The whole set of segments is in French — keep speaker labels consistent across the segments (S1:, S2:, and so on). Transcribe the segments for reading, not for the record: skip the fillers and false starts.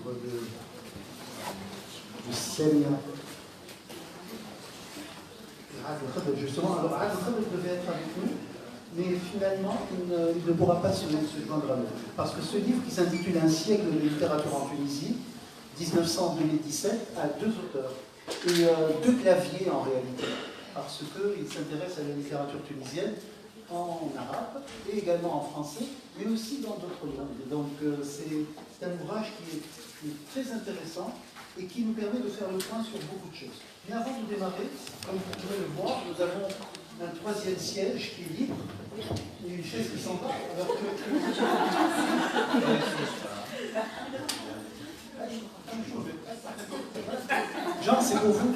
S1: livre de Semia. Justement, alors Adel Khadr devait être avec nous, mais finalement, il ne pourra pas se joindre à nous. Parce que ce livre, qui s'intitule Un siècle de littérature en Tunisie, 1900-2017, a deux auteurs, et deux claviers en réalité, parce qu'il s'intéresse à la littérature tunisienne en arabe, et également en français, mais aussi dans d'autres langues. Donc c'est un ouvrage qui est très intéressant, et qui nous permet de faire le point sur beaucoup de choses. Mais avant de démarrer, comme vous pouvez le voir, nous avons un troisième siège qui est libre, et une chaise qui s'en va, alors que... Jean, c'est pour vous.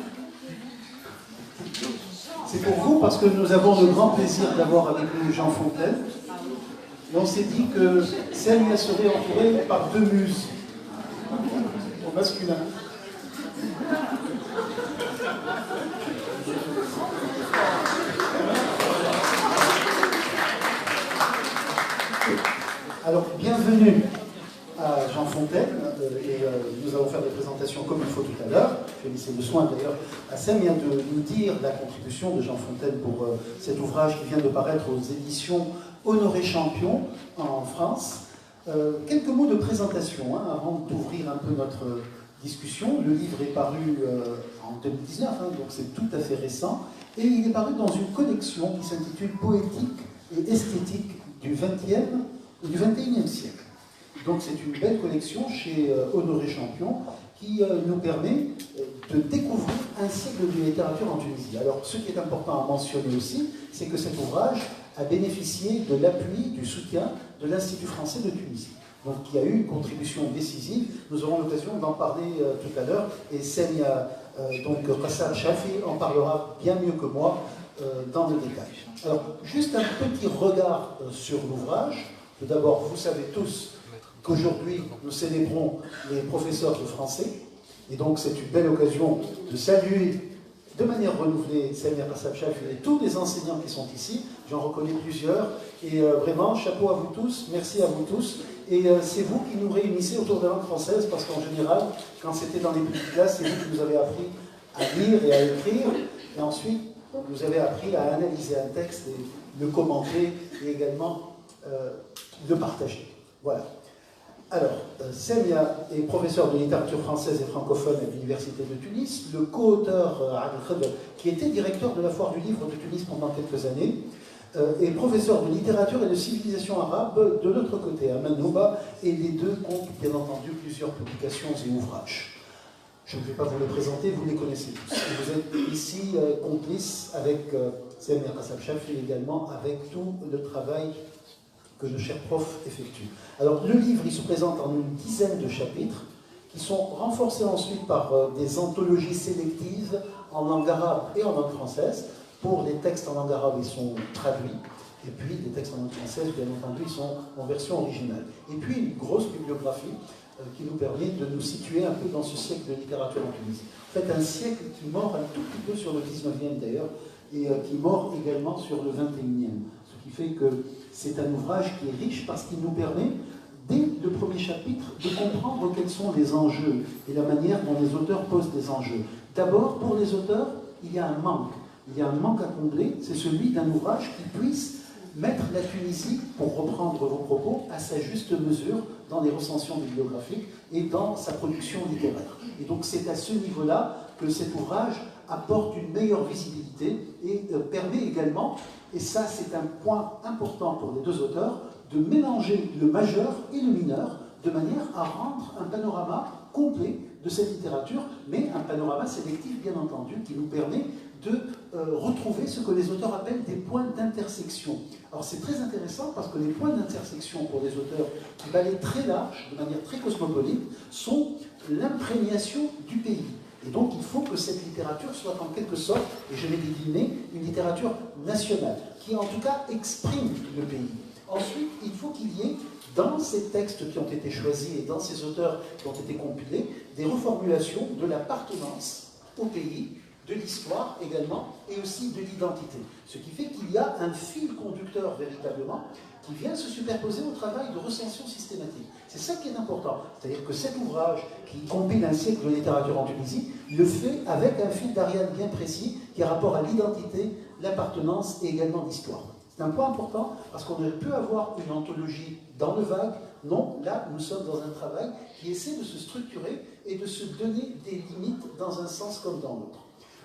S1: C'est pour vous parce que nous avons le grand plaisir d'avoir avec nous Jean Fontaine. Et on s'est dit que Semia serait entourée par deux muses, au masculin. Alors, bienvenue à Jean Fontaine, et nous allons faire des présentations comme il faut tout à l'heure. Je vais laisser le soin d'ailleurs à Semia de nous dire la contribution de Jean Fontaine pour cet ouvrage qui vient de paraître aux éditions Honoré Champion en France. Quelques mots de présentation avant d'ouvrir un peu notre discussion. Le livre est paru en 2019, donc c'est tout à fait récent, et il est paru dans une collection qui s'intitule Poétique et esthétique du XXe et du XXIe siècle. Donc c'est une belle collection chez Honoré Champion qui nous permet de découvrir un siècle de littérature en Tunisie. Alors ce qui est important à mentionner aussi, c'est que cet ouvrage a bénéficié de l'appui, du soutien de l'Institut français de Tunisie. Donc il y a eu une contribution décisive. Nous aurons l'occasion d'en parler tout à l'heure, et Semia Qassam Chafi en parlera bien mieux que moi dans le détail. Alors juste un petit regard sur l'ouvrage. Tout d'abord, vous savez tous qu'aujourd'hui nous célébrons les professeurs de français, et donc c'est une belle occasion de saluer de manière renouvelée Semia Qassam Chafi et tous les enseignants qui sont ici. J'en reconnais plusieurs, et vraiment chapeau à vous tous, merci à vous tous. Et c'est vous qui nous réunissez autour de la langue française, parce qu'en général, quand c'était dans les petites classes, c'est vous qui nous avez appris à lire et à écrire, et ensuite vous avez appris à analyser un texte et le commenter, et également le partager. Voilà. Alors, Semia est professeur de littérature française et francophone à l'Université de Tunis, le co-auteur Adel Khadr, qui était directeur de la Foire du Livre de Tunis pendant quelques années, est professeur de littérature et de civilisation arabe de l'autre côté, à Manouba, et les deux comptent bien entendu plusieurs publications et ouvrages. Je ne vais pas vous les présenter, vous les connaissez tous. Vous êtes ici complices avec Semia Qassam Chafi et également avec tout le travail que le cher prof effectue. Alors le livre, il se présente en une dizaine de chapitres qui sont renforcés ensuite par des anthologies sélectives en langue arabe et en langue française. Pour les textes en langue arabe, ils sont traduits, et puis les textes en langue française, bien entendu, ils sont en version originale. Et puis une grosse bibliographie qui nous permet de nous situer un peu dans ce siècle de littérature en Tunisie. En fait, un siècle qui mord un tout petit peu sur le 19e d'ailleurs, et qui mord également sur le 21e. Ce qui fait que c'est un ouvrage qui est riche parce qu'il nous permet, dès le premier chapitre, de comprendre quels sont les enjeux et la manière dont les auteurs posent des enjeux. D'abord, pour les auteurs, il y a un manque. Il y a un manque à combler, c'est celui d'un ouvrage qui puisse mettre la Tunisie, pour reprendre vos propos, à sa juste mesure dans les recensions bibliographiques et dans sa production littéraire. Et donc c'est à ce niveau-là que cet ouvrage apporte une meilleure visibilité et permet également, et ça c'est un point important pour les deux auteurs, de mélanger le majeur et le mineur de manière à rendre un panorama complet de cette littérature, mais un panorama sélectif bien entendu qui nous permet de retrouver ce que les auteurs appellent des points d'intersection. Alors c'est très intéressant parce que les points d'intersection pour les auteurs qui balayent très large, de manière très cosmopolite, sont l'imprégnation du pays. Et donc il faut que cette littérature soit en quelque sorte, et je vais décliner, une littérature nationale, qui en tout cas exprime le pays. Ensuite, il faut qu'il y ait, dans ces textes qui ont été choisis et dans ces auteurs qui ont été compilés, des reformulations de l'appartenance au pays, de l'histoire également, et aussi de l'identité. Ce qui fait qu'il y a un fil conducteur véritablement qui vient se superposer au travail de recension systématique. C'est ça qui est important. C'est-à-dire que cet ouvrage, qui combine un siècle de littérature en Tunisie, le fait avec un fil d'Ariane bien précis, qui a rapport à l'identité, l'appartenance et également l'histoire. C'est un point important, parce qu'on aurait pu avoir une anthologie dans le vague. Non, là, nous sommes dans un travail qui essaie de se structurer et de se donner des limites dans un sens comme dans l'autre.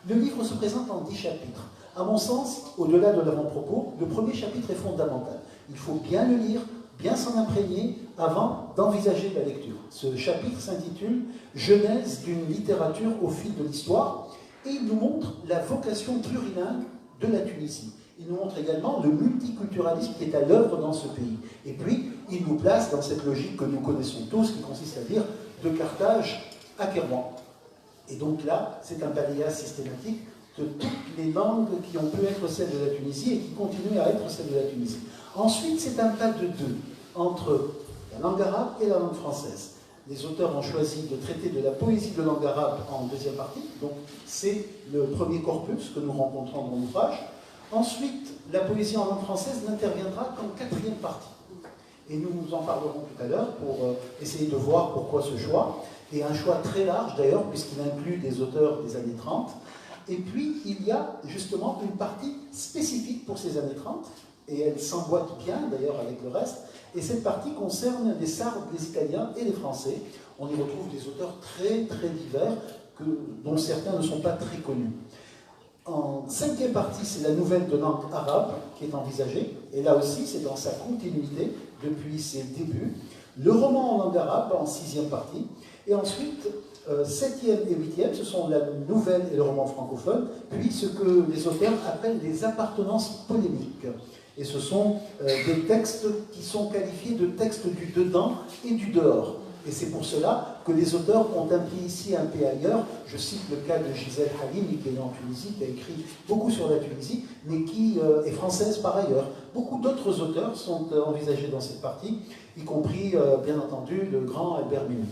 S1: Le livre se présente en 10 chapitres. À mon sens, au-delà de l'avant-propos, le premier chapitre est fondamental. Il faut bien le lire, bien s'en imprégner avant d'envisager la lecture. Ce chapitre s'intitule « Genèse d'une littérature au fil de l'histoire » et il nous montre la vocation plurilingue de la Tunisie. Il nous montre également le multiculturalisme qui est à l'œuvre dans ce pays. Et puis, il nous place dans cette logique que nous connaissons tous, qui consiste à dire de Carthage à Kerman. Et donc là, c'est un balayage systématique de toutes les langues qui ont pu être celles de la Tunisie et qui continuent à être celles de la Tunisie. Ensuite, c'est un pas de deux entre la langue arabe et la langue française. Les auteurs ont choisi de traiter de la poésie de langue arabe en deuxième partie, donc c'est le premier corpus que nous rencontrons dans l'ouvrage. Ensuite, la poésie en langue française n'interviendra qu'en quatrième partie. Et nous en parlerons tout à l'heure pour essayer de voir pourquoi ce choix. Et un choix très large d'ailleurs, puisqu'il inclut des auteurs des années 30. Et puis, il y a justement une partie spécifique pour ces années 30, et elle s'emboîte bien d'ailleurs avec le reste. Et cette partie concerne les Sardes, les Italiens et les Français. On y retrouve des auteurs très très divers, dont certains ne sont pas très connus. En cinquième partie, c'est la nouvelle de langue arabe qui est envisagée, et là aussi, c'est dans sa continuité depuis ses débuts. Le roman en langue arabe en sixième partie, et ensuite, septième et huitième, ce sont la nouvelle et le roman francophone, puis ce que les auteurs appellent les appartenances polémiques. Et ce sont des textes qui sont qualifiés de textes du dedans et du dehors. Et c'est pour cela que les auteurs ont un pied ici, un pied ailleurs. Je cite le cas de Gisèle Halimi, qui est en Tunisie, qui a écrit beaucoup sur la Tunisie, mais qui est française par ailleurs. Beaucoup d'autres auteurs sont envisagés dans cette partie, y compris, bien entendu, le grand Albert Memmi.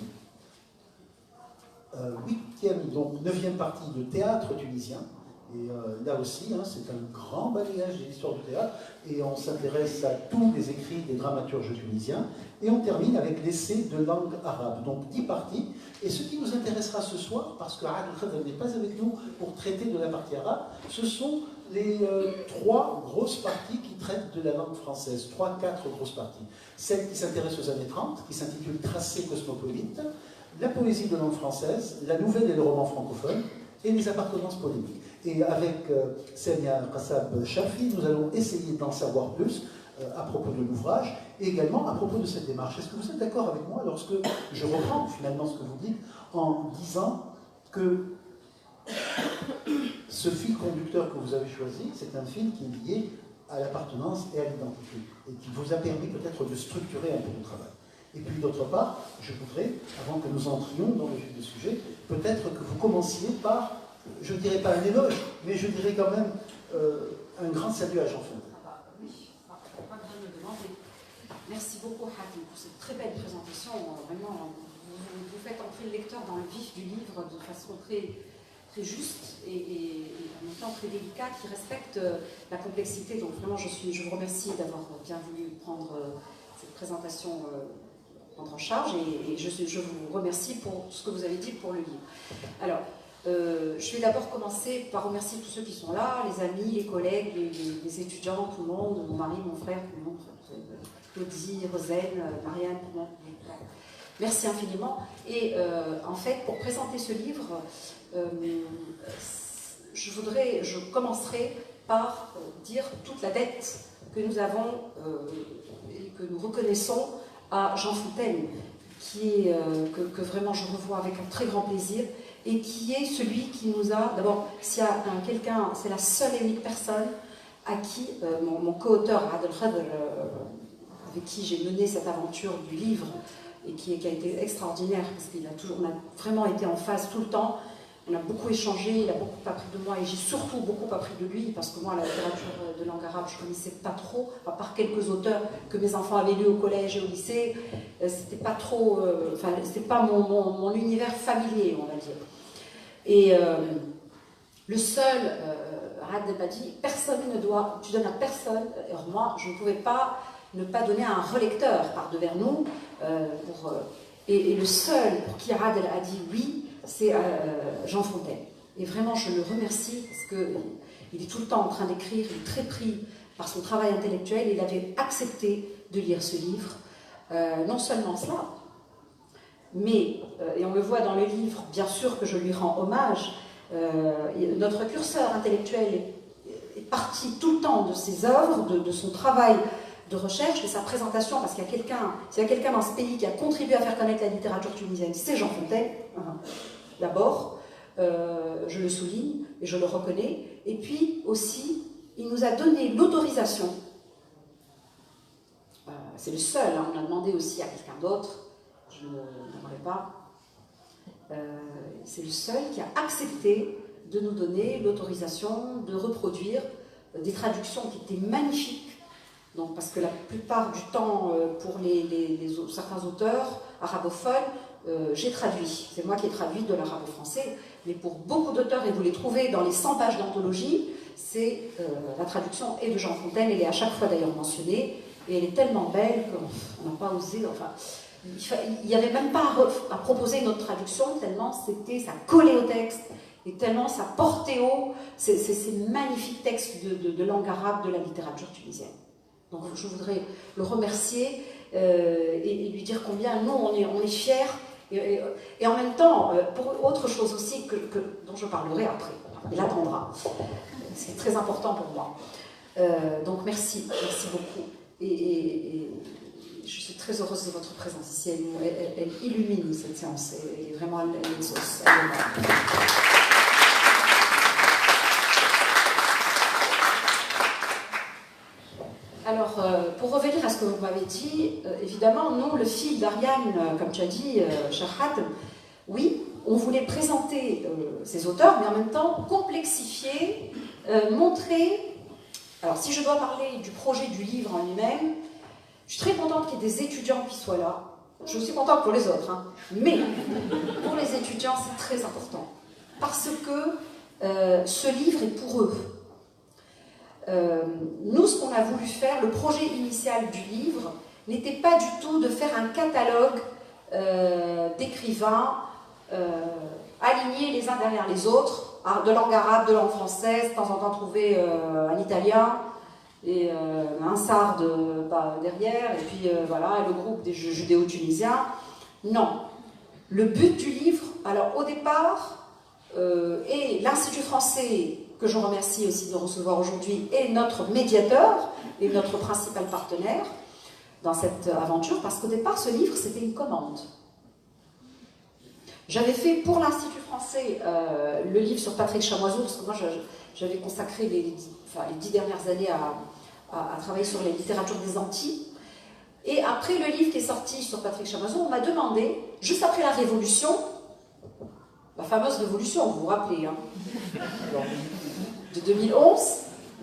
S1: Huitième, donc neuvième partie de théâtre tunisien. Et là aussi, hein, c'est un grand balayage de l'histoire du théâtre, et on s'intéresse à tous les écrits des dramaturges tunisiens, et on termine avec l'essai de langue arabe. Donc 10 parties, et ce qui nous intéressera ce soir, parce que Adel Khadr n'est pas avec nous pour traiter de la partie arabe, ce sont les 3 grosses parties qui traitent de la langue française, 3-4 grosses parties. Celle qui s'intéresse aux années 30, qui s'intitule Tracé cosmopolite, la poésie de langue française, la nouvelle et le roman francophone, et les appartenances polémiques. Et avec Semia Qassab Chafi, nous allons essayer d'en savoir plus à propos de l'ouvrage et également à propos de cette démarche. Est-ce que vous êtes d'accord avec moi lorsque je reprends finalement ce que vous dites en disant que ce fil conducteur que vous avez choisi, c'est un fil qui est lié à l'appartenance et à l'identité et qui vous a permis peut-être de structurer un peu le travail. Et puis d'autre part, je voudrais, avant que nous entrions dans le vif du sujet, peut-être que vous commenciez par, je ne dirais pas un éloge, mais je dirais quand même un grand salut à Jean Fontaine.
S2: Oui, pas besoin de me demander. Merci beaucoup, Hakim, pour cette très belle présentation. Vraiment, vous faites entrer le lecteur dans le vif du livre de façon très, très juste et en même temps très délicate, qui respecte la complexité. Donc vraiment, je vous remercie d'avoir bien voulu prendre cette présentation en charge et je vous remercie pour ce que vous avez dit pour le livre. Alors, je vais d'abord commencer par remercier tous ceux qui sont là, les amis, les collègues, les étudiants, tout le monde, mon mari, mon frère, tout le monde, Claudie, Roselle, Marianne, tout le monde. Merci infiniment. Et en fait, pour présenter ce livre, je commencerai par dire toute la dette que nous avons et que nous reconnaissons à Jean Fontaine, que vraiment je revois avec un très grand plaisir, et qui est celui qui nous a, d'abord, s'il y a quelqu'un, c'est la seule et unique personne à qui, mon co-auteur Adel Khadr, avec qui j'ai mené cette aventure du livre, et qui a été extraordinaire, parce qu'on a vraiment été en phase tout le temps. On a beaucoup échangé, il a beaucoup appris de moi et j'ai surtout beaucoup appris de lui parce que moi, la littérature de langue arabe, je ne connaissais pas trop, à part quelques auteurs que mes enfants avaient lus au collège et au lycée. C'était pas trop, c'était pas mon univers familier, on va dire. Et Le seul, Rad Debadi, personne ne doit, tu donnes à personne, alors moi, je ne pouvais pas ne pas donner à un relecteur par devers nous, et le seul pour qui Rad a dit oui, c'est Jean Fontaine. Et vraiment, je le remercie parce qu'il est tout le temps en train d'écrire, il est très pris par son travail intellectuel, et il avait accepté de lire ce livre. Non seulement cela, mais, et on le voit dans le livre, bien sûr que je lui rends hommage, notre curseur intellectuel est parti tout le temps de ses œuvres, de son travail de recherche, de sa présentation, parce qu'il y a quelqu'un, s'il y a quelqu'un dans ce pays qui a contribué à faire connaître la littérature tunisienne, c'est Jean Fontaine, d'abord, je le souligne et je le reconnais, et puis aussi, il nous a donné l'autorisation, c'est le seul, hein, on a demandé aussi à quelqu'un d'autre, je n'aimerais pas, c'est le seul qui a accepté de nous donner l'autorisation de reproduire des traductions qui étaient magnifiques. Donc, parce que la plupart du temps, pour certains auteurs arabophones, j'ai traduit. C'est moi qui ai traduit de l'arabe au français. Mais pour beaucoup d'auteurs, et vous les trouvez dans les 100 pages d'anthologie, c'est la traduction est de Jean Fontaine. Elle est à chaque fois d'ailleurs mentionnée. Et elle est tellement belle qu'on n'a pas osé... Enfin, il n'y avait même pas à proposer une autre traduction, tellement ça collait au texte. Et tellement ça portait haut ces magnifiques textes de langue arabe de la littérature tunisienne. Donc je voudrais le remercier et lui dire combien nous on est fiers et en même temps pour autre chose aussi dont je parlerai après. Il attendra. C'est très important pour moi. Donc merci beaucoup. Et je suis très heureuse de votre présence ici. Elle illumine cette séance. Elle est vraiment une sauce. Alors, pour revenir à ce que vous m'avez dit, évidemment, nous, le fil d'Ariane, comme tu as dit, Sharhat, oui, on voulait présenter ces auteurs, mais en même temps complexifier, montrer... Alors, si je dois parler du projet du livre en lui-même, je suis très contente qu'il y ait des étudiants qui soient là. Je suis contente pour les autres, hein. Mais pour les étudiants, c'est très important. Parce que ce livre est pour eux. Nous, ce qu'on a voulu faire, le projet initial du livre, n'était pas du tout de faire un catalogue d'écrivains alignés les uns derrière les autres, de langue arabe, de langue française, de temps en temps trouver un italien et un sarde derrière, et puis voilà, le groupe des judéo-tunisiens. Non. Le but du livre, alors au départ, et l'Institut français, que je remercie aussi de recevoir aujourd'hui, est notre médiateur et notre principal partenaire dans cette aventure, parce qu'au départ, ce livre, c'était une commande. J'avais fait pour l'Institut français le livre sur Patrick Chamoiseau, parce que moi, j'avais consacré les 10 dernières années à travailler sur les littératures des Antilles. Et après le livre qui est sorti sur Patrick Chamoiseau, on m'a demandé, juste après la Révolution, la fameuse Révolution, vous vous rappelez, hein, de 2011,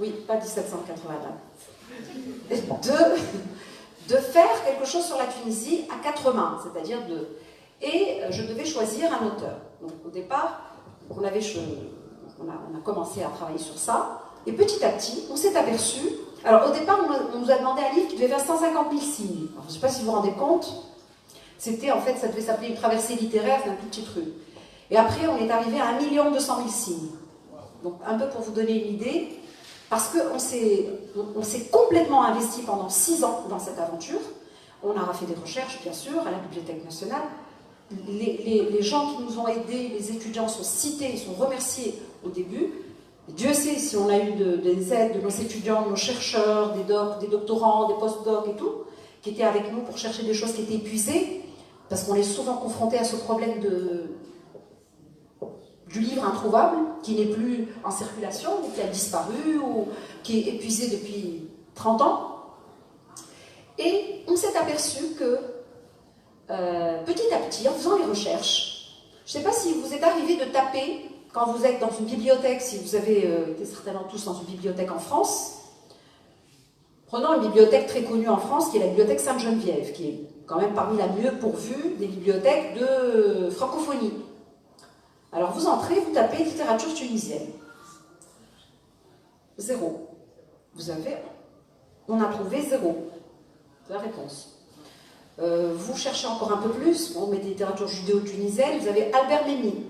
S2: oui, pas 1789, de faire quelque chose sur la Tunisie à 4 mains, c'est-à-dire et je devais choisir un auteur. Donc au départ, on a commencé à travailler sur ça, et petit à petit, on s'est aperçu... Alors au départ, on nous a demandé un livre qui devait faire 150 000 signes. Alors, je ne sais pas si vous vous rendez compte, c'était en fait, ça devait s'appeler une traversée littéraire d'un tout petit truc. Et après, on est arrivé à 1 200 000 signes. Donc un peu pour vous donner une idée, parce qu'on s'est complètement investi pendant 6 ans dans cette aventure. On a fait des recherches, bien sûr, à la Bibliothèque nationale. Les gens qui nous ont aidés, les étudiants sont cités, sont remerciés au début. Et Dieu sait si on a eu des aides de nos étudiants, de nos chercheurs, des doctorants, des post-docs et tout, qui étaient avec nous pour chercher des choses qui étaient épuisées, parce qu'on est souvent confronté à ce problème du livre introuvable, qui n'est plus en circulation, ou qui a disparu, ou qui est épuisé depuis 30 ans. Et on s'est aperçu que, petit à petit, en faisant les recherches, je ne sais pas si vous êtes arrivé de taper, quand vous êtes dans une bibliothèque, si vous avez été certainement tous dans une bibliothèque en France, prenons une bibliothèque très connue en France, qui est la bibliothèque Sainte-Geneviève, qui est quand même parmi la mieux pourvue des bibliothèques de francophonie. Alors vous entrez, vous tapez littérature tunisienne. 0. On a trouvé 0. C'est la réponse. Vous cherchez encore un peu plus, on met des littératures judéo-tunisiennes, vous avez Albert Memmi.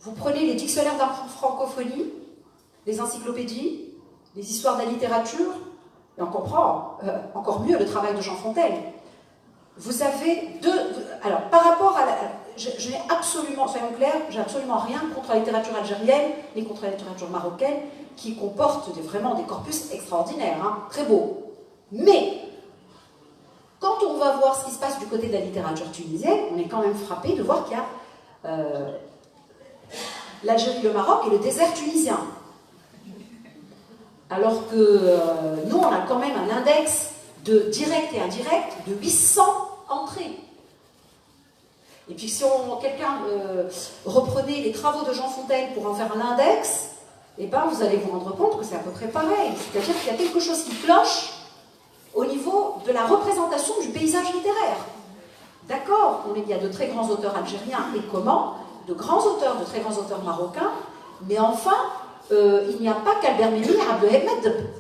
S2: Vous prenez les dictionnaires de la francophonie, les encyclopédies, les histoires de la littérature, et on comprend encore mieux le travail de Jean Fontaine. Vous avez alors, par rapport à je n'ai absolument, soyons clairs, j'ai absolument rien contre la littérature algérienne, ni contre la littérature marocaine, qui comporte vraiment des corpus extraordinaires, hein, très beaux. Mais, quand on va voir ce qui se passe du côté de la littérature tunisienne, on est quand même frappé de voir qu'il y a l'Algérie, le Maroc et le désert tunisien. Alors que nous, on a quand même un index de direct et indirect de 800 entrées. Et puis si quelqu'un reprenait les travaux de Jean Fontaine pour en faire un index, eh ben, vous allez vous rendre compte que c'est à peu près pareil. C'est-à-dire qu'il y a quelque chose qui cloche au niveau de la représentation du paysage littéraire. D'accord, il y a de très grands auteurs algériens, et comment? De grands auteurs, de très grands auteurs marocains, mais enfin, il n'y a pas qu'Albert Memmi et Abdelhamid,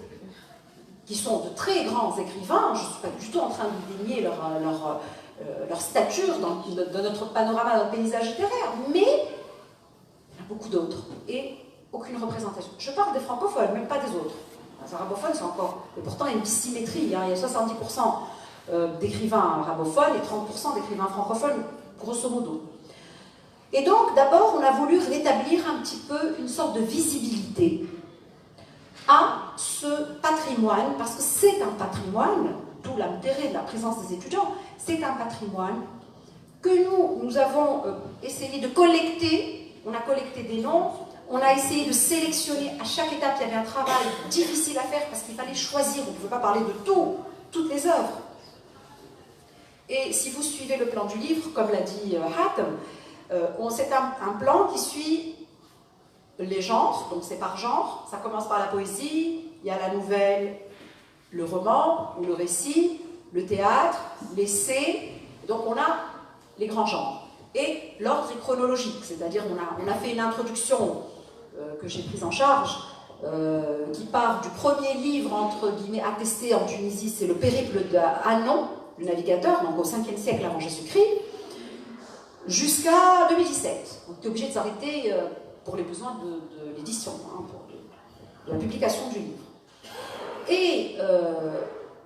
S2: qui sont de très grands écrivains. Je ne suis pas du tout en train de dénier leur stature dans notre panorama, dans le paysage littéraire, mais il y en a beaucoup d'autres, et aucune représentation. Je parle des francophones, même pas des autres. Les arabophones, c'est encore... Et pourtant, il y a une symétrie, hein. Il y a 70% d'écrivains arabophones et 30% d'écrivains francophones, grosso modo. Et donc, d'abord, on a voulu rétablir un petit peu une sorte de visibilité à ce patrimoine, parce que c'est un patrimoine, d'où l'intérêt de la présence des étudiants, c'est un patrimoine que nous avons essayé de collecter. On a collecté des noms, on a essayé de sélectionner. À chaque étape, il y avait un travail difficile à faire parce qu'il fallait choisir, on ne pouvait pas parler de toutes les œuvres. Et si vous suivez le plan du livre, comme l'a dit Hatem, c'est un plan qui suit les genres, donc c'est par genre. Ça commence par la poésie, il y a la nouvelle, le roman ou le récit, le théâtre, l'essai. Donc on a les grands genres. Et l'ordre est chronologique, c'est-à-dire on a fait une introduction que j'ai prise en charge, qui part du premier livre, entre guillemets, attesté en Tunisie, c'est le périple d'Anon, le navigateur, donc au 5e siècle avant Jésus-Christ, jusqu'à 2017. On était obligé de s'arrêter pour les besoins de l'édition, hein, de la publication du livre. Et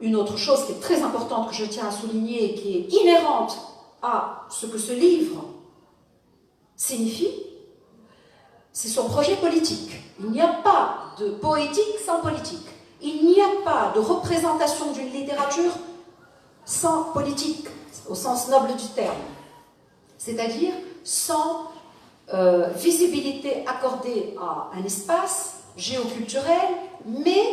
S2: une autre chose qui est très importante, que je tiens à souligner, qui est inhérente à ce que ce livre signifie, c'est son projet politique. Il n'y a pas de poétique sans politique. Il n'y a pas de représentation d'une littérature sans politique, au sens noble du terme. C'est-à-dire sans visibilité accordée à un espace géoculturel, mais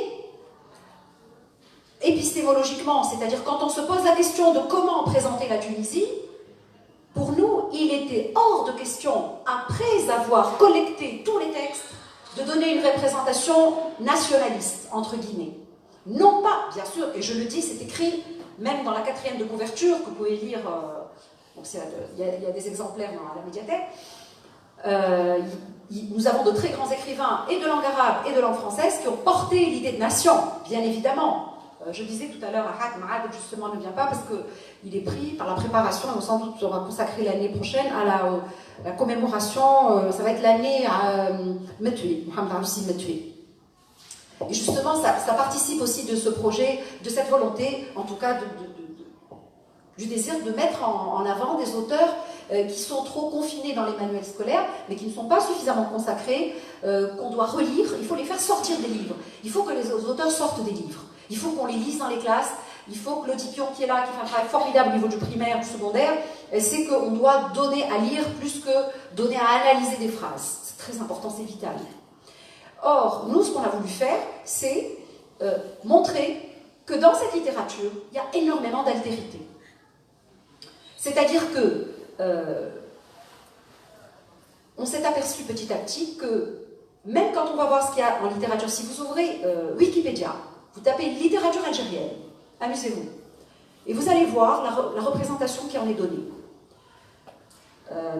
S2: épistémologiquement, c'est-à-dire quand on se pose la question de comment présenter la Tunisie, pour nous, il était hors de question, après avoir collecté tous les textes, de donner une représentation nationaliste, entre guillemets. Non pas, bien sûr, et je le dis, c'est écrit même dans la 4e de couverture, que vous pouvez lire, il y a des exemplaires dans la médiathèque. Nous avons de très grands écrivains, et de langue arabe et de langue française, qui ont porté l'idée de nation, bien évidemment. Je disais tout à l'heure à Maad, justement, ne vient pas parce qu'il est pris par la préparation, et sans doute on va consacrer l'année prochaine à la commémoration, ça va être l'année à Metui, Mohamed Arussi Metui. Et justement, ça participe aussi de ce projet, de cette volonté, en tout cas, du désir de mettre en avant des auteurs qui sont trop confinés dans les manuels scolaires, mais qui ne sont pas suffisamment consacrés, qu'on doit relire. Il faut les faire sortir des livres. Il faut que les auteurs sortent des livres. Il faut qu'on les lise dans les classes. Il faut que l'Audipion qui est là, qui fait un travail formidable au niveau du primaire, du secondaire, c'est qu'on doit donner à lire plus que donner à analyser des phrases. C'est très important, c'est vital. Or, nous, ce qu'on a voulu faire, c'est montrer que dans cette littérature, il y a énormément d'altérité. C'est-à-dire que on s'est aperçu petit à petit que même quand on va voir ce qu'il y a en littérature, si vous ouvrez Wikipédia, vous tapez littérature algérienne, amusez-vous, et vous allez voir la représentation qui en est donnée.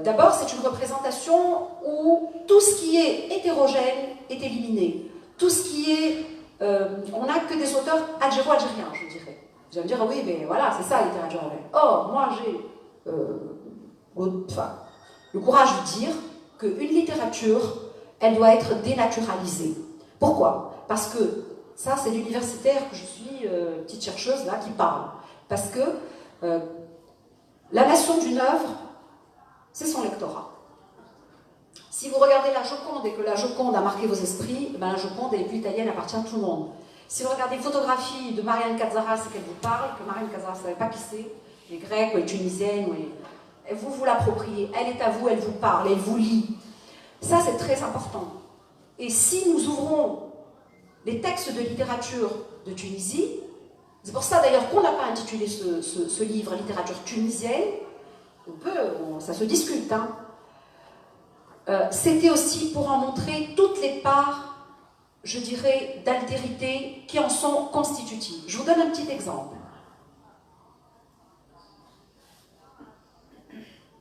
S2: D'abord, c'est une représentation où tout ce qui est hétérogène est éliminé. tout ce qui est... on n'a que des auteurs algéro-algériens, je dirais. Vous allez me dire, oui, mais voilà, c'est ça, la littérature algérienne. Or, moi, j'ai le courage de dire qu'une littérature, elle doit être dénaturalisée. Pourquoi? Parce que, ça, c'est l'universitaire que je suis, petite chercheuse, là, qui parle. Parce que la nation d'une œuvre, c'est son lectorat. Si vous regardez la Joconde et que la Joconde a marqué vos esprits, ben la Joconde, elle est plus italienne, elle appartient à tout le monde. Si vous regardez une photographie de Marianne Cazaras et qu'elle vous parle, que Marianne Cazaras ne savait pas qui c'est, les Grecs ou les Tunisiennes, vous vous l'appropriez, elle est à vous, elle vous parle, elle vous lit. Ça, c'est très important. Et si nous ouvrons les textes de littérature de Tunisie, c'est pour ça d'ailleurs qu'on n'a pas intitulé ce livre « Littérature tunisienne », ça se discute, hein. C'était aussi pour en montrer toutes les parts, je dirais, d'altérité qui en sont constitutives. Je vous donne un petit exemple.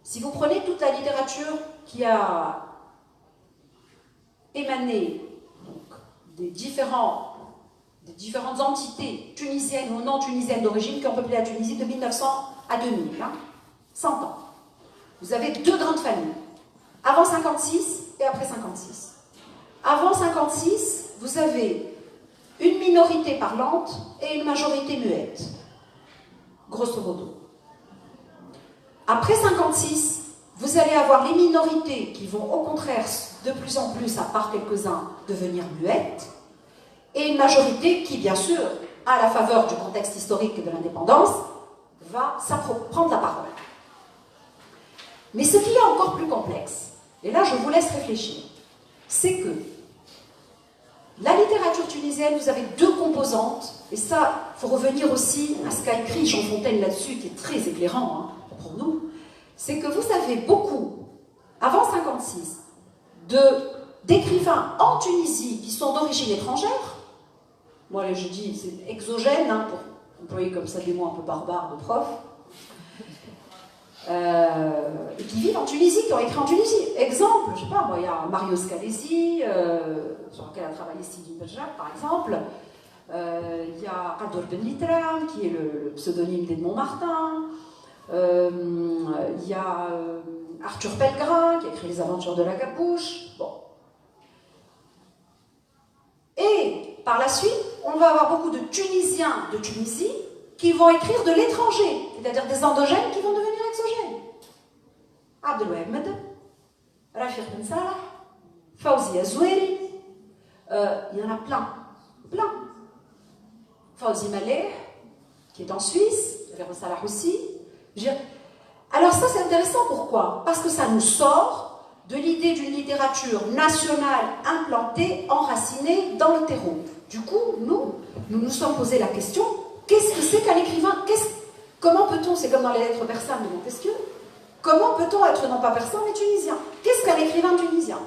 S2: Si vous prenez toute la littérature qui a émané donc, des différentes entités tunisiennes ou non tunisiennes d'origine qui ont peuplé la Tunisie de 1900 à 2000, hein, 100 ans. Vous avez deux grandes familles. Avant 56 et après 56. Avant 56, vous avez une minorité parlante et une majorité muette. Grosso modo. Après 56, vous allez avoir les minorités qui vont au contraire de plus en plus, à part quelques-uns, devenir muettes, et une majorité qui, bien sûr, à la faveur du contexte historique de l'indépendance, va prendre la parole. Mais ce qui est encore plus complexe, et là je vous laisse réfléchir, c'est que la littérature tunisienne, vous avez deux composantes, et ça, il faut revenir aussi à ce qu'a écrit Jean Fontaine là-dessus, qui est très éclairant hein, pour nous, c'est que vous avez beaucoup, avant 56, d'écrivains en Tunisie qui sont d'origine étrangère. Moi, je dis, c'est exogène, hein, pour employer comme ça des mots un peu barbares de prof, et qui vivent en Tunisie, qui ont écrit en Tunisie. Exemple, je sais pas, moi, il y a Mario Scalesi, sur lequel a travaillé Sidi Beljac, par exemple. Il y a Ador Ben Litram, qui est le pseudonyme d'Edmond Martin. Il y a Arthur Pellegrin, qui a écrit Les Aventures de la Capuche. Bon. Et par la suite, on va avoir beaucoup de Tunisiens de Tunisie qui vont écrire de l'étranger, c'est-à-dire des endogènes qui vont devenir exogènes. Abdelwahmed, Rafiq Ben Salah, Fawzi Azoueri, il y en a plein. Fawzi Maleh, qui est en Suisse, Ben Salah aussi. Alors ça c'est intéressant, pourquoi? Parce que ça nous sort de l'idée d'une littérature nationale implantée, enracinée dans le terreau. Du coup, nous nous sommes posé la question, qu'est-ce que c'est qu'un écrivain? Comment peut-on, c'est comme dans les lettres persanes de Montesquieu, comment peut-on être non pas persan mais tunisien? Qu'est-ce qu'un écrivain tunisien?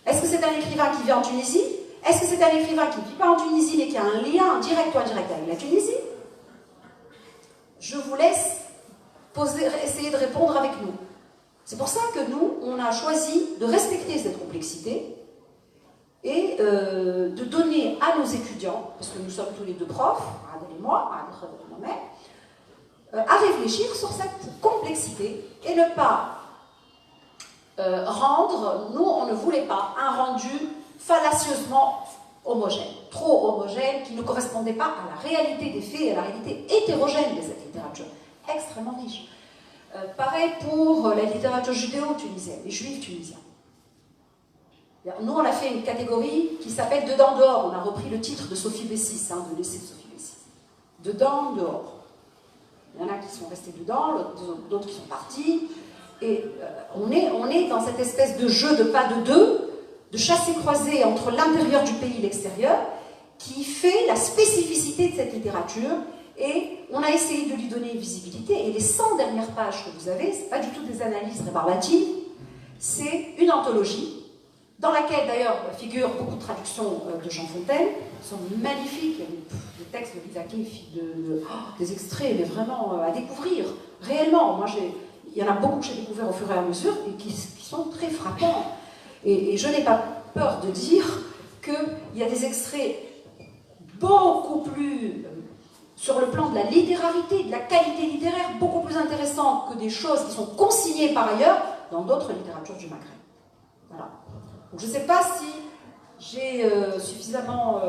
S2: Est-ce que c'est un écrivain qui vit en Tunisie? Est-ce que c'est un écrivain qui ne vit pas en Tunisie mais qui a un lien direct ou indirect avec la Tunisie? Je vous laisse essayer de répondre avec nous. C'est pour ça que nous, on a choisi de respecter cette complexité et de donner à nos étudiants, parce que nous sommes tous les deux profs, Adel et moi, à réfléchir sur cette complexité et ne pas rendre, nous on ne voulait pas, un rendu fallacieusement homogène, trop homogène, qui ne correspondait pas à la réalité des faits et à la réalité hétérogène de cette littérature, extrêmement riche. Pareil pour la littérature judéo-tunisienne, les juifs tunisiens. Nous, on a fait une catégorie qui s'appelle Dedans, dehors. On a repris le titre de Sophie Bessis, de l'essai de Sophie Bessis. Dedans, dehors. Il y en a qui sont restés dedans, d'autres qui sont partis. Et on est dans cette espèce de jeu de pas de deux, de chassé-croisé entre l'intérieur du pays et l'extérieur, qui fait la spécificité de cette littérature. Et on a essayé de lui donner une visibilité. Et les 100 dernières pages que vous avez, ce n'est pas du tout des analyses rébarbatives, c'est une anthologie, dans laquelle d'ailleurs figurent beaucoup de traductions de Jean Fontaine, qui sont magnifiques. Il y a des textes de Lisa Keith, des extraits, mais vraiment à découvrir, réellement. Moi, il y en a beaucoup que j'ai découvert au fur et à mesure et qui sont très frappants. Et je n'ai pas peur de dire qu'il y a des extraits beaucoup plus, sur le plan de la littérarité, de la qualité littéraire, beaucoup plus intéressants que des choses qui sont consignées par ailleurs dans d'autres littératures du Maghreb. Voilà. Donc je ne sais pas si j'ai suffisamment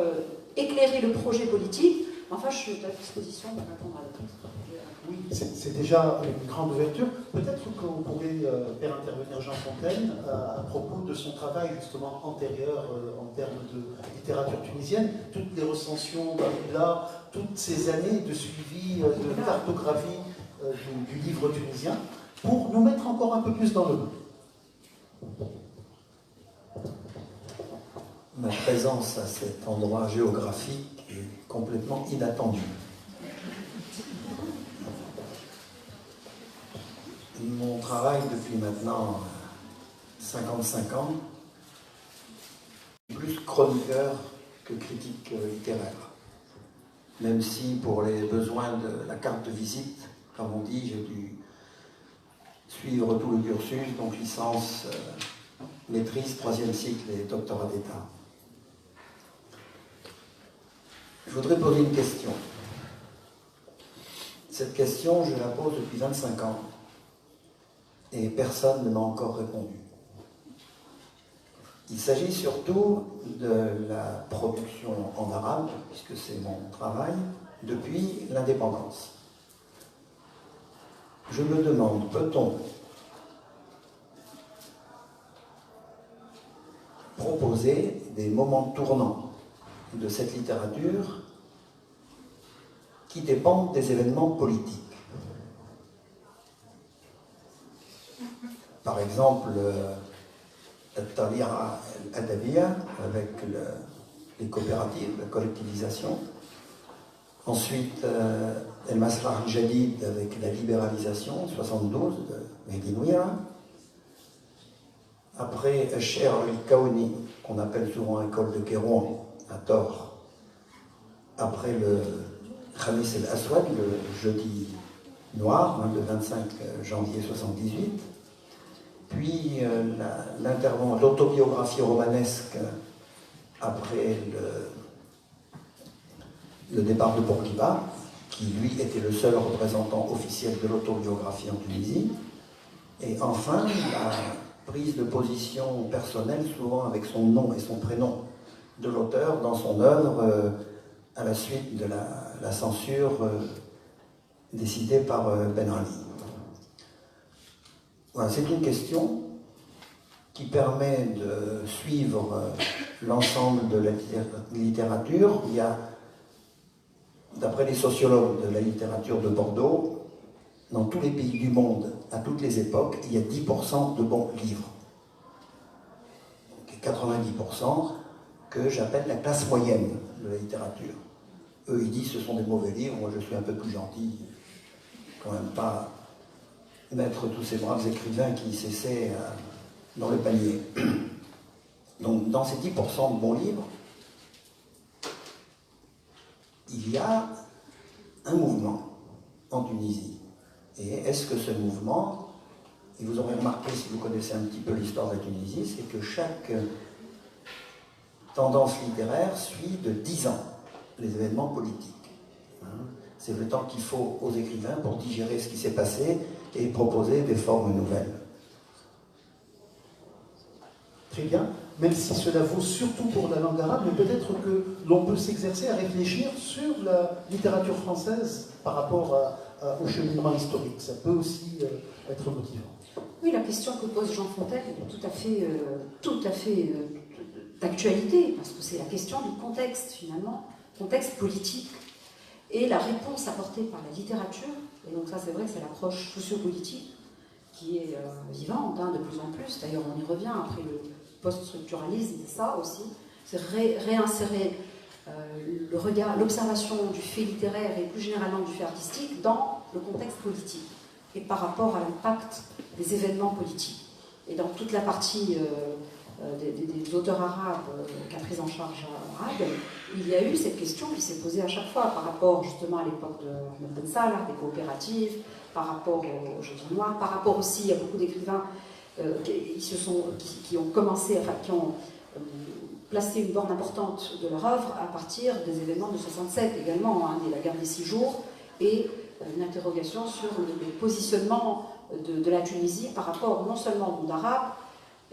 S2: éclairé le projet politique, mais enfin je suis à disposition pour répondre à la question.
S1: Oui, c'est déjà une grande ouverture. Peut-être que vous pourrez faire intervenir Jean Fontaine à propos de son travail justement antérieur en termes de littérature tunisienne, toutes les recensions d'Abdullah, toutes ces années de suivi, de cartographie du livre tunisien, pour nous mettre encore un peu plus dans le bain.
S3: Ma présence à cet endroit géographique est complètement inattendue. Mon travail depuis maintenant 55 ans, plus chroniqueur que critique littéraire. Même si pour les besoins de la carte de visite, comme on dit, j'ai dû suivre tout le cursus, donc licence, maîtrise, 3e cycle et doctorat d'État. Je voudrais poser une question. Cette question, je la pose depuis 25 ans. Et personne ne m'a encore répondu. Il s'agit surtout de la production en arabe, puisque c'est mon travail, depuis l'indépendance. Je me demande, peut-on proposer des moments tournants de cette littérature qui dépendent des événements politiques? Par exemple, Talia al-Adabiyya avec les coopératives, la collectivisation. Ensuite, El-Masrah al-Jadid avec la libéralisation, 72, de Mehdi Nouira. Après, Cher al-Kaouni, qu'on appelle souvent école de Kérouan, à tort. Après le Khamis el-Aswad, le jeudi noir, le 25 janvier 78. Puis l'autobiographie romanesque après le départ de Bourguiba, qui lui était le seul représentant officiel de l'autobiographie en Tunisie. Et enfin, la prise de position personnelle, souvent avec son nom et son prénom de l'auteur dans son œuvre, à la suite de la censure décidée par Ben Ali. Voilà, c'est une question qui permet de suivre l'ensemble de la littérature. Il y a, d'après les sociologues de la littérature de Bordeaux, dans tous les pays du monde, à toutes les époques, il y a 10% de bons livres. Donc 90% que j'appelle la classe moyenne de la littérature. Eux, ils disent que ce sont des mauvais livres, moi je suis un peu plus gentil, quand même pas mettre tous ces braves écrivains qui s'essaient dans le panier. Donc dans ces 10% de bons livres, il y a un mouvement en Tunisie. Et est-ce que ce mouvement, et vous aurez remarqué si vous connaissez un petit peu l'histoire de la Tunisie, c'est que chaque tendance littéraire suit de 10 ans les événements politiques. C'est le temps qu'il faut aux écrivains pour digérer ce qui s'est passé et proposer des formes nouvelles.
S1: Très bien, même si cela vaut surtout pour la langue arabe, mais peut-être que l'on peut s'exercer à réfléchir sur la littérature française par rapport au cheminement historique. Ça peut aussi être motivant.
S2: Oui, la question que pose Jean Fontaine est tout à fait d'actualité, parce que c'est la question du contexte, finalement, contexte politique. Et la réponse apportée par la littérature, et donc ça c'est vrai que c'est l'approche sociopolitique qui est vivante de plus en plus, d'ailleurs on y revient après le post-structuralisme, c'est ça aussi, c'est réinsérer le regard, l'observation du fait littéraire et plus généralement du fait artistique dans le contexte politique et par rapport à l'impact des événements politiques. Et dans toute la partie des auteurs arabes qu'a prise en charge Arabe, il y a eu cette question qui s'est posée à chaque fois par rapport justement à l'époque de Ahmed Ben Salah, des coopératives, par rapport au Jeudi Noir, par rapport aussi à beaucoup d'écrivains qui ont commencé, enfin qui ont placer une borne importante de leur œuvre à partir des événements de 67 également, hein, de la guerre des 6 jours, et une interrogation sur le positionnement de la Tunisie par rapport non seulement au monde arabe,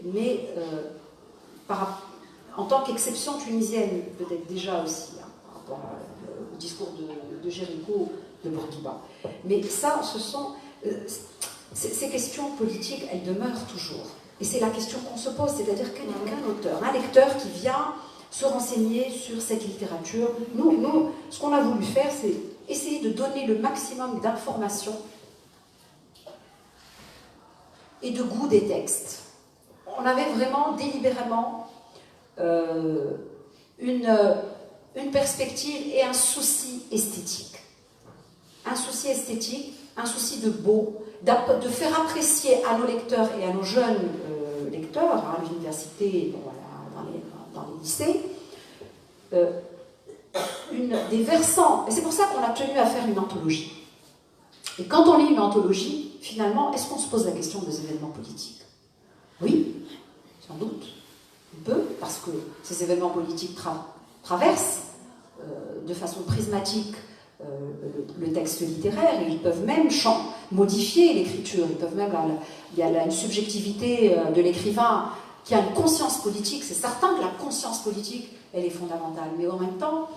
S2: mais en tant qu'exception tunisienne, peut-être déjà aussi, hein, par rapport au discours de Géricault, de Bourguiba. Mais ça, ces questions politiques, elles demeurent toujours. Et c'est la question qu'on se pose, c'est-à-dire qu'un auteur, un lecteur qui vient se renseigner sur cette littérature, nous, ce qu'on a voulu faire, c'est essayer de donner le maximum d'informations et de goût des textes. On avait vraiment délibérément une perspective et un souci esthétique. Un souci esthétique, un souci de beau, de faire apprécier à nos lecteurs et à nos jeunes lecteurs, à l'université, bon, voilà, dans les lycées, des versants. Et c'est pour ça qu'on a tenu à faire une anthologie. Et quand on lit une anthologie, finalement, est-ce qu'on se pose la question des événements politiques? Oui, sans doute. On peut, parce que ces événements politiques traversent de façon prismatique le texte littéraire, et ils peuvent même modifier l'écriture, ils peuvent même, il y a une subjectivité de l'écrivain qui a une conscience politique. C'est certain que la conscience politique, elle est fondamentale, mais en même temps,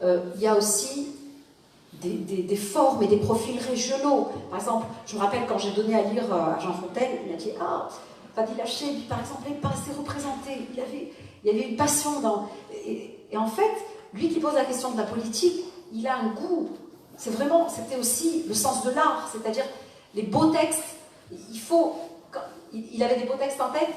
S2: il y a aussi des formes et des profils régionaux. Par exemple, je me rappelle quand j'ai donné à lire à Jean Fontaine, il a dit « Ah, Fadil Haché, lui, par exemple, il paraissait représenté, il y avait une passion dans... » Et en fait, lui qui pose la question de la politique, il a un goût. C'était aussi le sens de l'art, c'est-à-dire les beaux textes. Il avait des beaux textes en tête,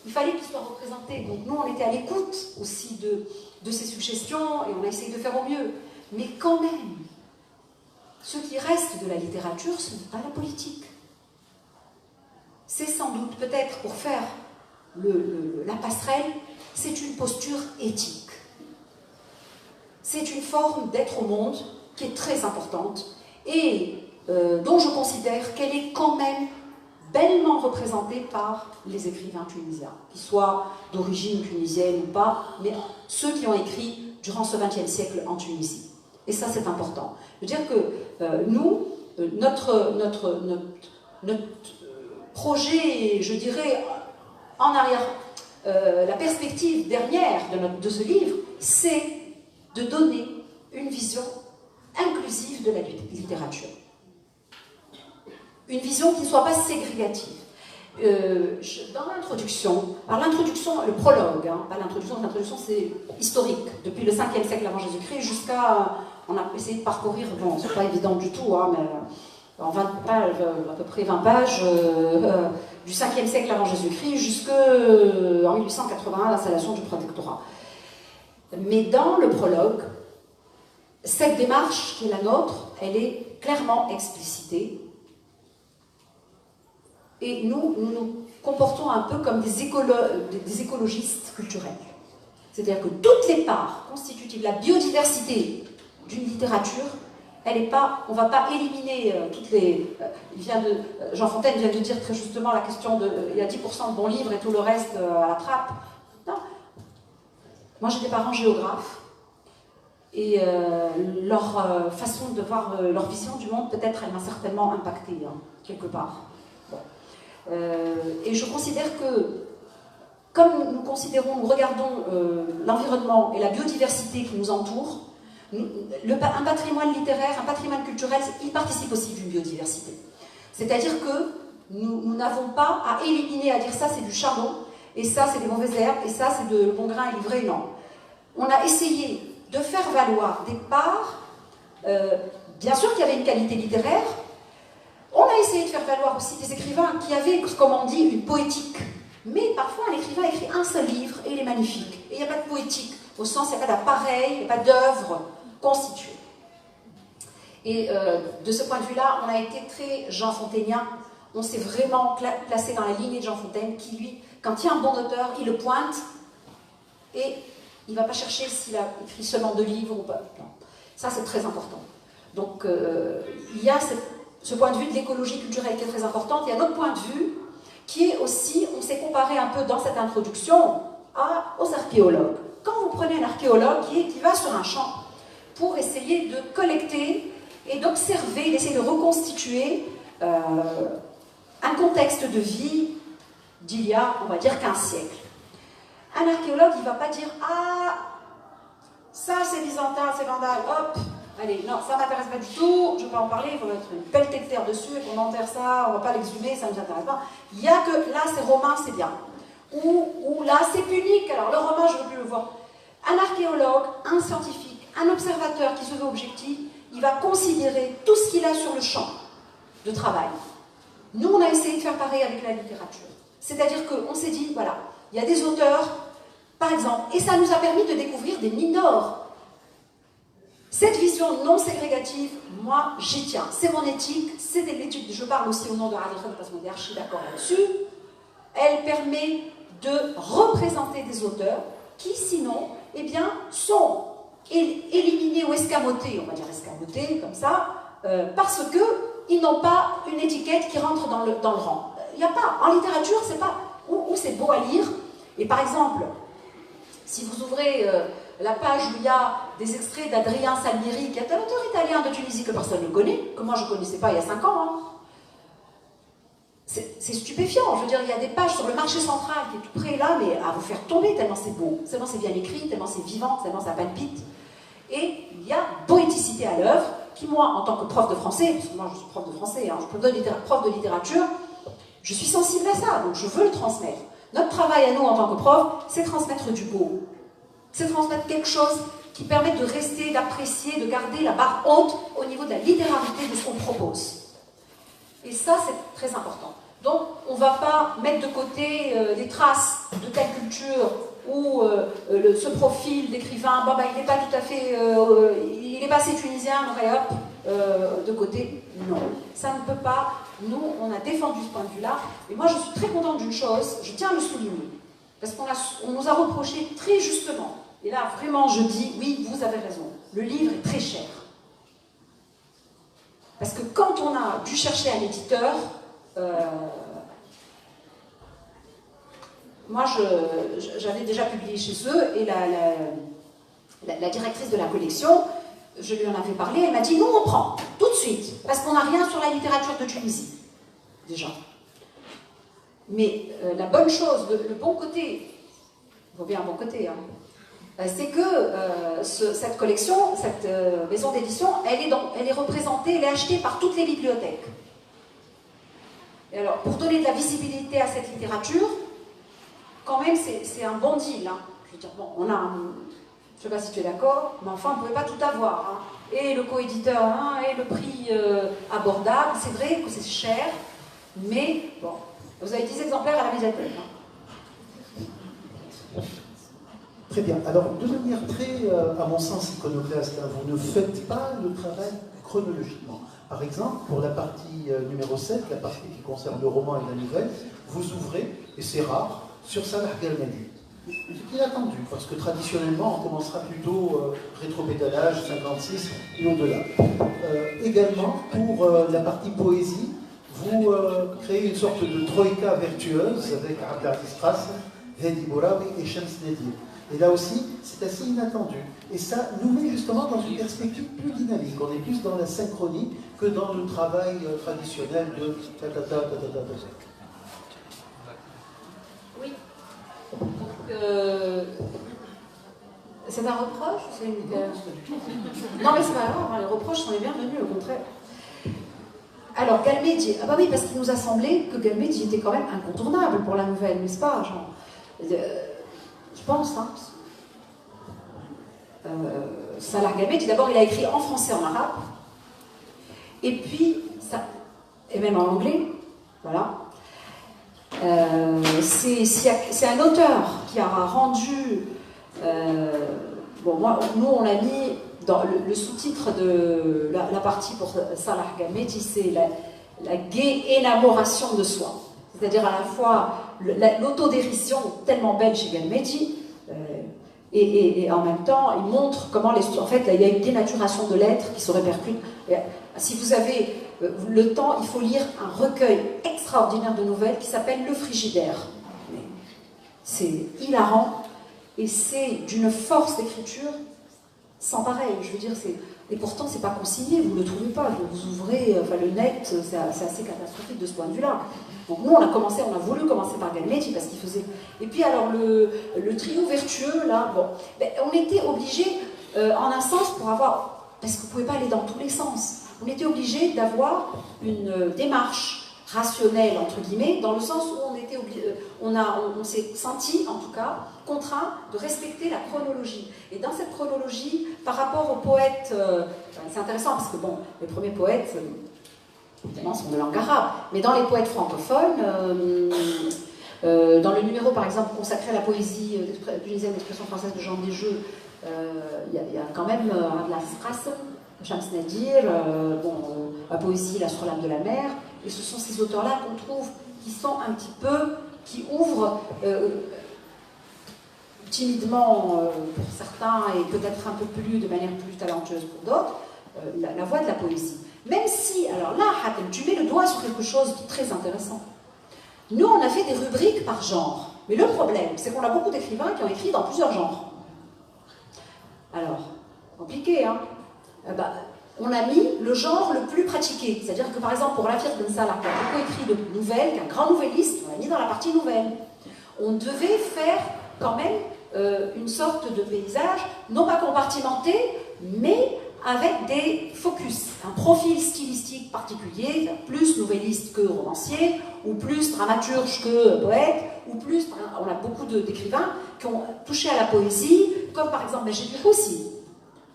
S2: il fallait qu'ils soient représentés. Donc nous, on était à l'écoute aussi de ces suggestions et on a essayé de faire au mieux. Mais quand même, ce qui reste de la littérature, ce n'est pas la politique. C'est sans doute, peut-être pour faire la passerelle, c'est une posture éthique. C'est une forme d'être au monde qui est très importante et dont je considère qu'elle est quand même bellement représentée par les écrivains tunisiens, qu'ils soient d'origine tunisienne ou pas, mais ceux qui ont écrit durant ce XXe siècle en Tunisie. Et ça, c'est important. Je veux dire que nous, notre projet, je dirais, en arrière, la perspective dernière de ce livre, c'est de donner une vision inclusive de la littérature. Une vision qui ne soit pas ségrégative. Dans l'introduction, alors l'introduction, le prologue, hein, pas l'introduction c'est historique, depuis le 5e siècle avant Jésus-Christ jusqu'à, on a essayé de parcourir, bon c'est pas évident du tout, hein, mais en 20 pages, à peu près 20 pages, du 5e siècle avant Jésus-Christ jusqu'en 1881, l'installation du protectorat. Mais dans le prologue, cette démarche qui est la nôtre, elle est clairement explicitée. Et nous nous comportons un peu comme des écologistes culturels. C'est-à-dire que toutes les parts constitutives, la biodiversité d'une littérature, elle est pas, on ne va pas éliminer toutes les... Jean Fontaine vient de dire très justement la question de... Il y a 10% de bons livres et tout le reste à la trappe. Non. Moi j'ai des parents géographes et leur façon de voir, leur vision du monde, peut-être elle m'a certainement impacté, hein, quelque part. Bon. Et je considère que, comme nous regardons l'environnement et la biodiversité qui nous entoure, un patrimoine littéraire, un patrimoine culturel, il participe aussi d'une biodiversité. C'est-à-dire que nous n'avons pas à éliminer, à dire ça c'est du charbon, et ça c'est des mauvaises herbes, et ça c'est de bon grain et livré, non. On a essayé de faire valoir des parts, bien sûr qu'il y avait une qualité littéraire, on a essayé de faire valoir aussi des écrivains qui avaient, comme on dit, une poétique. Mais parfois, un écrivain écrit un seul livre et il est magnifique. Et il n'y a pas de poétique, au sens, il n'y a pas d'appareil, il n'y a pas d'œuvre constituée. Et de ce point de vue-là, on a été très Jean Fontainien. On s'est vraiment placé dans la lignée de Jean Fontaine, qui, lui, quand il y a un bon auteur, il le pointe et il ne va pas chercher s'il a écrit seulement 2 livres ou pas. Non. Ça, c'est très important. Donc, il y a ce point de vue de l'écologie culturelle qui est très importante. Il y a un autre point de vue qui est aussi, on s'est comparé un peu dans cette introduction aux archéologues. Quand vous prenez un archéologue qui va sur un champ pour essayer de collecter et d'observer, d'essayer de reconstituer un contexte de vie d'il y a, on va dire, 15 siècles. Un archéologue, il ne va pas dire « Ah, ça c'est byzantin, c'est vandale, hop, allez, non, ça ne m'intéresse pas du tout, je ne vais pas en parler, il faut mettre une pelletée de terre dessus et qu'on enterre ça, on ne va pas l'exhumer, ça ne nous intéresse pas. Il n'y a que là, c'est romain, c'est bien. Ou là, c'est punique, alors le romain, je ne veux plus le voir. » Un archéologue, un scientifique, un observateur qui se veut objectif, il va considérer tout ce qu'il a sur le champ de travail. Nous, on a essayé de faire pareil avec la littérature. C'est-à-dire qu'on s'est dit, voilà, il y a des auteurs, par exemple, et ça nous a permis de découvrir des mineurs. Cette vision non ségrégative, moi, j'y tiens. C'est mon éthique, c'est l'étude, je parle aussi au nom de Radifred parce qu'on est archi d'accord là-dessus. Elle permet de représenter des auteurs qui, sinon, eh bien, sont éliminés ou escamotés, on va dire escamotés, comme ça, parce qu'ils n'ont pas une étiquette qui rentre dans le rang. Il n'y a pas, en littérature, c'est pas, où c'est beau à lire, et par exemple, si vous ouvrez la page où il y a des extraits d'Adrien Salmieri, qui est un auteur italien de Tunisie que personne ne connaît, que moi je ne connaissais pas il y a 5 ans, hein. C'est stupéfiant, je veux dire, il y a des pages sur le marché central qui est tout près là, mais à vous faire tomber tellement c'est beau, tellement c'est bien écrit, tellement c'est vivant, tellement ça palpite. Et il y a poéticité à l'œuvre, qui moi, en tant que prof de français, parce que moi je suis prof de français, hein, je suis prof de littérature, je suis sensible à ça, donc je veux le transmettre. Notre travail à nous en tant que prof, c'est transmettre du beau. C'est transmettre quelque chose qui permet de rester, d'apprécier, de garder la barre haute au niveau de la littérarité de ce qu'on propose. Et ça, c'est très important. Donc, on ne va pas mettre de côté des traces de telle culture ou ce profil d'écrivain, bon, bah, il n'est pas tout à fait, il n'est pas assez tunisien, donc allez hop, de côté. Non, ça ne peut pas. Nous, on a défendu ce point de vue-là. Et moi, je suis très contente d'une chose, je tiens à le souligner, parce qu'on nous a reproché très justement, et là, vraiment, je dis, oui, vous avez raison, le livre est très cher. Parce que quand on a dû chercher un éditeur, moi, j'avais déjà publié chez eux, et la directrice de la collection, je lui en avais parlé, elle m'a dit, nous on prend, tout de suite, parce qu'on n'a rien sur la littérature de Tunisie, déjà. Mais la bonne chose, le bon côté, il faut bien un bon côté, hein, c'est que cette collection, cette maison d'édition, elle est représentée, elle est achetée par toutes les bibliothèques. Et alors, pour donner de la visibilité à cette littérature, quand même, c'est un bon deal. Hein. Je veux dire, bon, on a un... Je ne sais pas si tu es d'accord, mais enfin, on ne pouvait pas tout avoir. Hein. Et le coéditeur, hein, et le prix abordable, c'est vrai que c'est cher, mais bon, vous avez 10 exemplaires à la médiathèque. Hein.
S1: Très bien. Alors, de manière très, à mon sens, iconoclaste, hein, vous ne faites pas le travail chronologiquement. Par exemple, pour la partie numéro 7, la partie qui concerne le roman et la nouvelle, vous ouvrez, et c'est rare, sur Salah Galmadi. C'est inattendu, parce que traditionnellement, on commencera plutôt rétropédalage, 56 et au-delà. Également, pour la partie poésie, vous créez une sorte de troïka vertueuse avec Abdelaziz Strass, Hedi Bouraoui et Shams Nedir. Et là aussi, c'est assez inattendu. Et ça nous met justement dans une perspective plus dynamique. On est plus dans la synchronie que dans le travail traditionnel de
S2: Oui. Donc, c'est un reproche ou c'est une... Non, mais c'est pas grave, hein, les reproches sont les bienvenus, au contraire. Alors, Galmedi, ah bah oui, parce qu'il nous a semblé que Galmedi était quand même incontournable pour la nouvelle, n'est-ce pas, genre, je pense, hein. Salah Galmedi, d'abord, il a écrit en français, en arabe, et puis, ça, et même en anglais, voilà. C'est un auteur qui a rendu... bon, moi, nous, on l'a mis dans le sous-titre de la partie pour Salah Galmedi, c'est la gaie élaboration de soi. C'est-à-dire à la fois l'autodérision tellement belle chez Galmedi, et en même temps, il montre comment, en fait, là, il y a une dénaturation de l'être qui se répercute. Si vous avez le temps, il faut lire un recueil extraordinaire de nouvelles qui s'appelle Le Frigidaire. C'est hilarant. et c'est d'une force d'écriture sans pareil. Je veux dire, et pourtant, c'est pas consigné, vous ne le trouvez pas. Vous ouvrez, enfin, le net, c'est assez catastrophique de ce point de vue-là. Donc nous, on a voulu commencer par Galmetti parce qu'il faisait... Et puis alors, le trio vertueux, là, bon, ben, on était obligés, en un sens, pour avoir... Parce que vous ne pouvez pas aller dans tous les sens. On était obligés d'avoir une démarche rationnelle, entre guillemets, dans le sens où on s'est senti, en tout cas, contraint de respecter la chronologie. Et dans cette chronologie, par rapport aux poètes, c'est intéressant parce que, bon, les premiers poètes, évidemment, sont de langue arabe, mais dans les poètes francophones, dans le numéro, par exemple, consacré à la poésie tunisienne d'expression française de Jean Desjeux, il y a quand même Abdel Qassem, Shams Nadir, la poésie, la sur l'âme de la mer, et ce sont ces auteurs-là qu'on trouve qui sont un petit peu, qui ouvrent timidement pour certains et peut-être un peu plus, de manière plus talentueuse pour d'autres, la voie de la poésie. Même si, alors là, Hatem, tu mets le doigt sur quelque chose de très intéressant. Nous, on a fait des rubriques par genre, mais le problème, c'est qu'on a beaucoup d'écrivains qui ont écrit dans plusieurs genres. Alors, compliqué, hein? On a mis le genre le plus pratiqué. C'est-à-dire que, par exemple, pour Rafir Ben Salah, qui a beaucoup écrit de nouvelles, qui est un grand nouvelliste, on l'a mis dans la partie nouvelle. On devait faire quand même une sorte de paysage, non pas compartimenté, mais avec des focus, un profil stylistique particulier, plus nouvelliste que romancier, ou plus dramaturge que poète, ou plus, on a beaucoup d'écrivains qui ont touché à la poésie, comme par exemple Majid Houssi.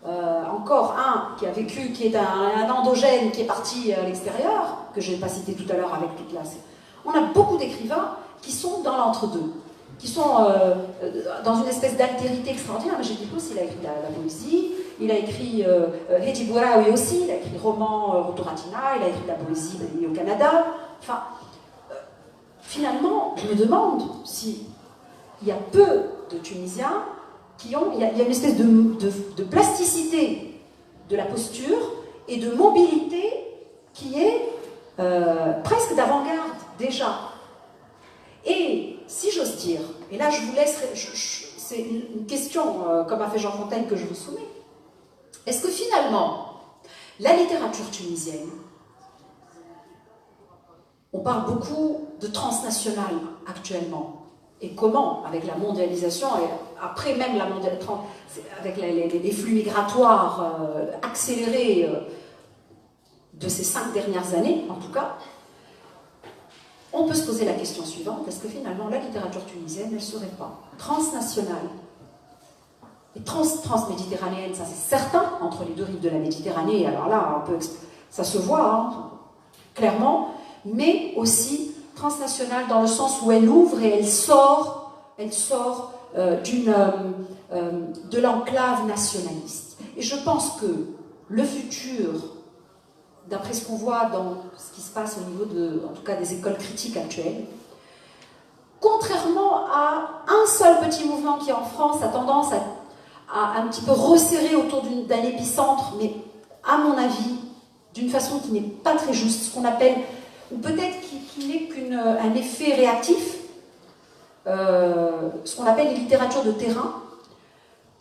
S2: Encore un qui a vécu, qui est un endogène qui est parti à l'extérieur, que je n'ai pas cité tout à l'heure avec toute la... On a beaucoup d'écrivains qui sont dans l'entre-deux, qui sont dans une espèce d'altérité extraordinaire. Majid Houssi, il a écrit la poésie, il a écrit Hedi Bouraoui aussi, il a écrit roman Retour à Tina, il a écrit de la poésie au Canada. Enfin, finalement, je me demande si il y a peu de Tunisiens qui ont, il y a une espèce de plasticité de la posture et de mobilité qui est presque d'avant-garde déjà. Et si j'ose dire, et là je vous laisse, c'est une question comme a fait Jean Fontaine que je vous soumets, est-ce que finalement la littérature tunisienne, on parle beaucoup de transnational actuellement, et comment, avec la mondialisation, et après même la mondialisation, avec les flux migratoires accélérés de ces 5 dernières années, en tout cas, on peut se poser la question suivante, est-ce que finalement la littérature tunisienne ne serait pas transnationale et transméditerranéenne, ça c'est certain, entre les deux rives de la Méditerranée, alors là, ça se voit, hein, clairement, mais aussi transnationale dans le sens où elle ouvre et elle sort de l'enclave nationaliste. Et je pense que le futur, d'après ce qu'on voit dans ce qui se passe au niveau en tout cas des écoles critiques actuelles, contrairement à un seul petit mouvement qui en France a tendance à un petit peu resserrer autour d'un épicentre, mais à mon avis, d'une façon qui n'est pas très juste, ce qu'on appelle, ou peut-être qui n'est qu'un effet réactif, ce qu'on appelle les littératures de terrain.